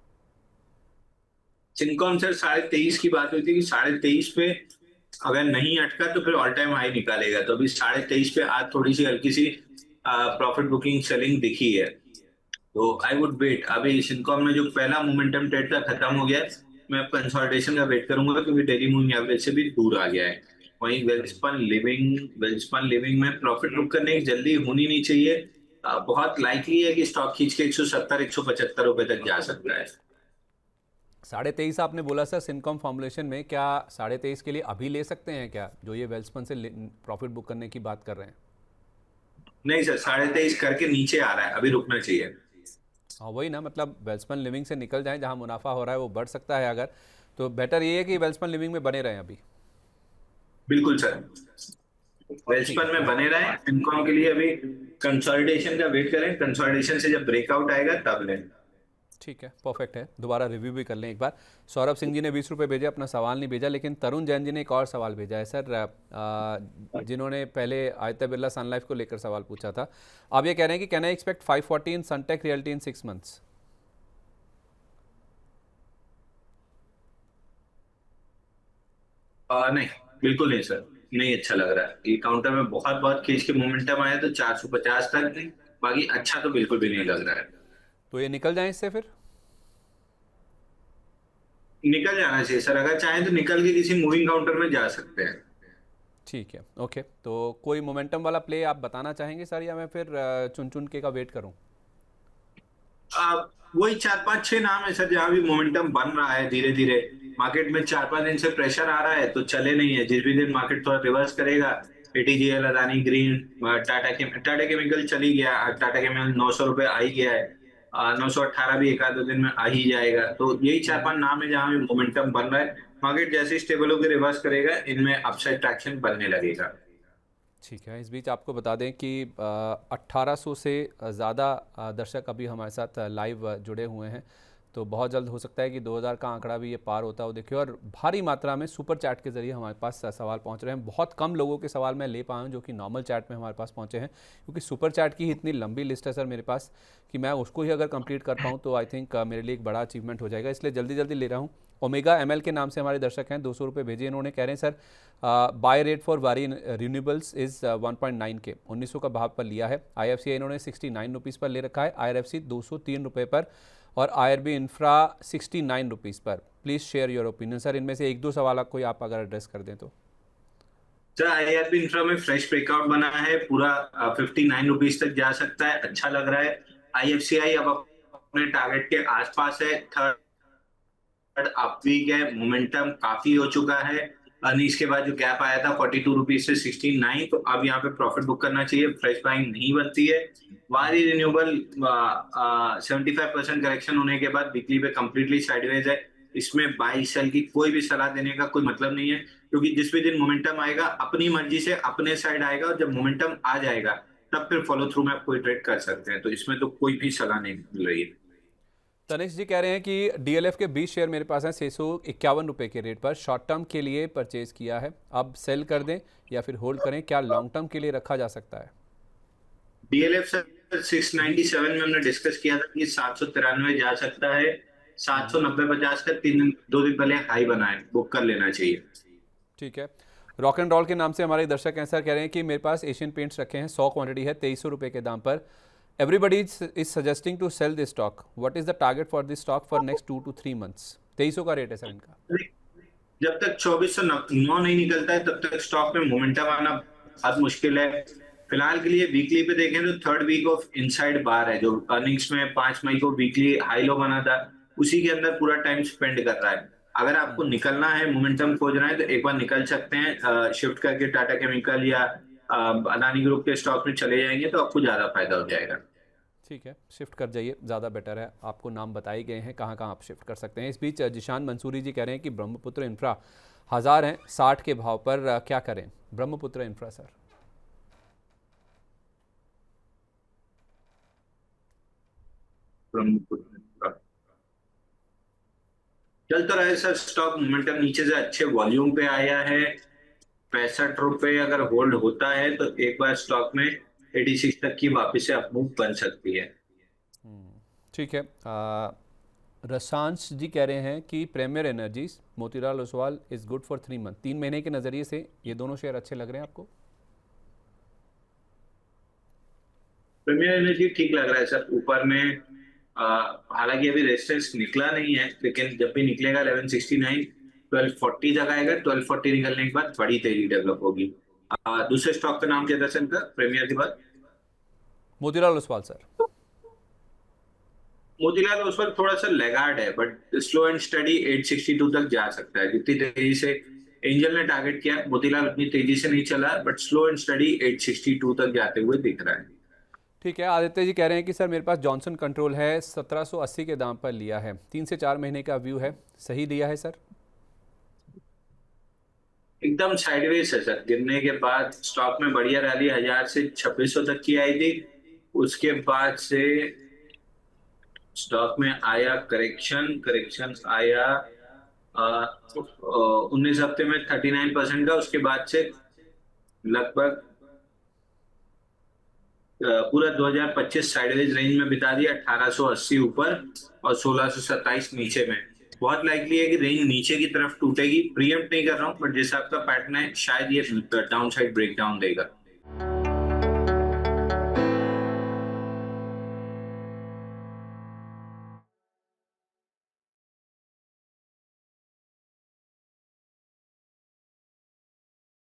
सिनकॉम सर 23.5 की बात हुई थी कि 23.5 पे अगर नहीं अटका तो फिर ऑल टाइम हाई निकालेगा। तो अभी 23.5 पे आज थोड़ी सी हल्की सी प्रॉफिट बुकिंग सेलिंग दिखी है, तो आई वुड वेट। अभी सिनकॉम में जो पहला मोमेंटम ट्रेड का खत्म हो गया है, मैं अब कंसोलिडेशन का वेट करूंगा क्योंकि डेली मूविंग एवरेज से भी दूर आ गया है। वहीं वेल्सपन लिविंग में प्रॉफिट बुक करने की जल्दी होनी नहीं चाहिए। बहुत लाइकली है कि स्टॉक खींच के 170-175 रुपए तक जा सकता है। 23.5 आपने बोला सर सिनकॉम फॉर्मुलेशन में, क्या 23.5 के लिए अभी ले सकते हैं क्या, जो ये वेल्सपन से प्रॉफिट बुक करने की बात कर रहे हैं? नहीं सर, 23.5 करके नीचे आ रहा है, अभी रुकना चाहिए। हाँ वही ना, मतलब वेल्सपन लिविंग से निकल जाएं, जहाँ मुनाफा हो रहा है वो बढ़ सकता है अगर, तो बेटर ये है कि वेल्सपन लिविंग में बने रहें अभी। बिल्कुल सर, ठीक वेल्सपन है, में बने रहें। इनकॉम के लिए अभी कंसोलिडेशन का वेट करें, कंसोलिडेशन से जब ब्रेकआउट आएगा तब लें। ठीक है, परफेक्ट है। दोबारा रिव्यू भी कर लें एक बार। सौरभ सिंह जी ने 20 रुपये भेजे, अपना सवाल नहीं भेजा, लेकिन तरुण जैन जी ने एक और सवाल भेजा है सर, जिन्होंने पहले आदित्य बिरला सन लाइफ को लेकर सवाल पूछा था। अब ये कह रहे हैं कि can I expect 540 in Suntech realty in 6 months? नहीं, बिल्कुल नहीं सर, नहीं अच्छा लग रहा है। ये काउंटर में बहुत बहुत खींच के मोमेंटम आया तो 450 तक, बाकी अच्छा तो बिल्कुल भी नहीं लग रहा है। तो ये निकल जाए इससे फिर? निकल जाना चाहिए सर, अगर चाहें तो निकल के किसी मूविंग काउंटर में जा सकते हैं। ठीक है, ओके। तो कोई मोमेंटम वाला प्ले आप बताना चाहेंगे सर, या मैं फिर चुन चुन के का वेट करूं? वही 4-5-6 नाम है सर, जहां भी मोमेंटम बन रहा है धीरे धीरे। मार्केट में 4-5 दिन से प्रेशर आ रहा है तो चले नहीं है। जिस भी दिन मार्केट थोड़ा रिवर्स करेगा, ATGL, Adani green, Tata chemical चली गया, टाटा केमिकल 900 रुपए आ ही गया है, 918 भी एक आध दो दिन में आ ही जाएगा। तो यही 4-5 नाम है जहां भी मोमेंटम बन रहा है। मार्केट जैसे स्टेबल होकर रिवर्स करेगा, इनमें अपसाइड ट्रैक्शन बनने लगेगा। ठीक है, इस बीच आपको बता दें कि 1800 से ज़्यादा दर्शक अभी हमारे साथ लाइव जुड़े हुए हैं, तो बहुत जल्द हो सकता है कि 2000 का आंकड़ा भी ये पार होता हो। देखिए, और भारी मात्रा में सुपर चैट के ज़रिए हमारे पास सवाल पहुंच रहे हैं। बहुत कम लोगों के सवाल मैं ले पाया हूं जो कि नॉर्मल चैट में हमारे पास पहुंचे हैं, क्योंकि सुपर चैट की ही इतनी लंबी लिस्ट है सर मेरे पास कि मैं उसको ही अगर कंप्लीट कर पाऊँ तो आई थिंक मेरे लिए एक बड़ा अचीवमेंट हो जाएगा, इसलिए जल्दी जल्दी ले रहा हूँ। ओमेगा एमएल के नाम से हमारे दर्शक हैं, 200 रुपये भेजे इन्होंने, कह रहे हैं सर बाय रेट फॉर वारी रिन्यूएबल्स इज़ 1.9 के 1900 का भाव पर लिया है। IFCI इन्होंने 69 रुपीज़ पर ले रखा है, IRFC 203 रुपये पर, और IRB इंफ्रा 69 रुपीज़ पर। Please share your opinion sir, इनमें से एक दो सवाल कोई आप अगर एड्रेस कर दें तो। सर IRB इंफ्रा में फ्रेश ब्रेकआउट बना है, पूरा 59 रुपीज तक जा सकता है, अच्छा लग रहा है। IFCI अब अपने टारगेट के आसपास है, थर्ड अप वीक है, मोमेंटम काफी हो चुका है। अर्निंग्स के बाद जो गैप आया था 42 रुपीज से 69, तो अब यहाँ पे प्रॉफिट बुक करना चाहिए, फ्रेश बाइंग नहीं बनती है। वारी रिन्यूएबल 75% करेक्शन होने के बाद वीकली पे कंप्लीटली साइडवेज है। इसमें बाई सेल की कोई भी सलाह देने का कोई मतलब नहीं है, क्योंकि जिस भी दिन मोमेंटम आएगा अपनी मर्जी से अपने साइड आएगा, और जब मोमेंटम आ जाएगा तब फिर फॉलो थ्रू में आप कोई ट्रेड कर सकते हैं। तो इसमें तो कोई भी सलाह नहीं मिल रही है। तनिष्क जी कह रहे हैं कि डीएलएफ के 20 शेयर मेरे पास हैं 651 रुपये के रेट पर, शॉर्ट टर्म के लिए परचेज किया है, अब सेल कर दें या फिर होल्ड करें, क्या लॉन्ग टर्म के लिए रखा जा सकता है? डीएलएफ सर 697 में हमने डिस्कस किया था कि 793 जा सकता है। 790-50 का 2 दिन पहले हाई बना है, बुक कर लेना चाहिए। ठीक है। रॉक एंड रोल के नाम से हमारे दर्शक हैं सर, कह रहे हैं कि मेरे पास एशियन पेंट्स रखे हैं, 100 क्वांटिटी है, 2300 रुपये के दाम पर। Everybody is suggesting to sell this stock, what is the target for this stock for next 2 to 3 months? 2300 का रेट है सर इनका। जब तक 2409 नहीं निकलता है तब तक स्टॉक में मोमेंटम आना बहुत मुश्किल है। फिलहाल के लिए वीकली पे देखें तो थर्ड वीक ऑफ इनसाइड बार है, जो अर्निंग्स में 5 मई को वीकली हाई लो बना था, उसी के अंदर पूरा टाइम स्पेंड कर रहा है। अगर आपको निकलना है, मोमेंटम खोजना है, तो एक बार निकल सकते हैं, शिफ्ट करके टाटा केमिकल या अदानी ग्रुप के स्टॉक में चले जाएंगे तो आपको ज्यादा फायदा हो जाएगा। ठीक है, शिफ्ट कर जाइए, ज़्यादा बेटर है। आपको नाम बताए गए हैं कहाँ कहाँ आप शिफ्ट कर सकते हैं। इस बीच जिशान मंसूरी जी कह रहे हैं कि ब्रह्मपुत्र इंफ्रा 1000 हैं 60 के भाव पर, क्या करें ब्रह्मपुत्र इंफ्रा सर? चल तो रहे सर, स्टॉक मोमेंटम नीचे से अच्छे वॉल्यूम पे आया है। 65 रुपए अगर होल्ड होता है तो एक बार स्टॉक में 86 तक की वापस से अपमूव बन सकती है। ठीक है। रसांश जी कह रहे हैं कि Premier Energies Motilal Oswal is good for 3 month, 3 महीने के नज़रिए से ये दोनों शेयर अच्छे लग रहे हैं आपको? प्रीमियर एनर्जी ठीक लग रहा है सर, ऊपर में हालांकि अभी रेजिस्टेंस निकला नहीं है, लेकिन जब भी निकलेगा 1169 1240 तक आएगा। 1240 निकलने के बाद बड़ी तेजी डेवलप होगी। दूसरे स्टॉक का नाम क्या था सर का प्रीमियर के बाद? मोतीलाल ओसवाल सर। मोतीलाल ओसवाल थोड़ा सा लेगार्ड है, बट स्लो एंड स्टडी 862 तक जा सकता है। जितनी तेजी से एंजल ने टारगेट किया, मोतीलाल उतनी तेजी से नहीं चला, बट स्लो एंड स्टडी 862 तक जाते हुए दिख रहा है। ठीक है। आदित्य जी कह रहे हैं कि सर मेरे पास जॉनसन कंट्रोल है, 1780 के दाम पर लिया है, 3 से 4 महीने का व्यू है, सही दिया है सर? एकदम साइडवेज है सर, गिरने के बाद स्टॉक में बढ़िया रैली 1000 से 2600 तक की आई थी। उसके बाद से स्टॉक में आया करेक्शन आया 19 हफ्ते में 39% का। उसके बाद से लगभग पूरा 2025 साइडवेज रेंज में बिता दिया, 1880 ऊपर और 1627 नीचे में। बहुत लाइकली है कि रेंज नीचे की तरफ टूटेगी, प्रीएम्प्ट नहीं कर रहा हूँ, बट जैसा आपका पैटर्न है शायद ये डाउन साइड ब्रेकडाउन देगा।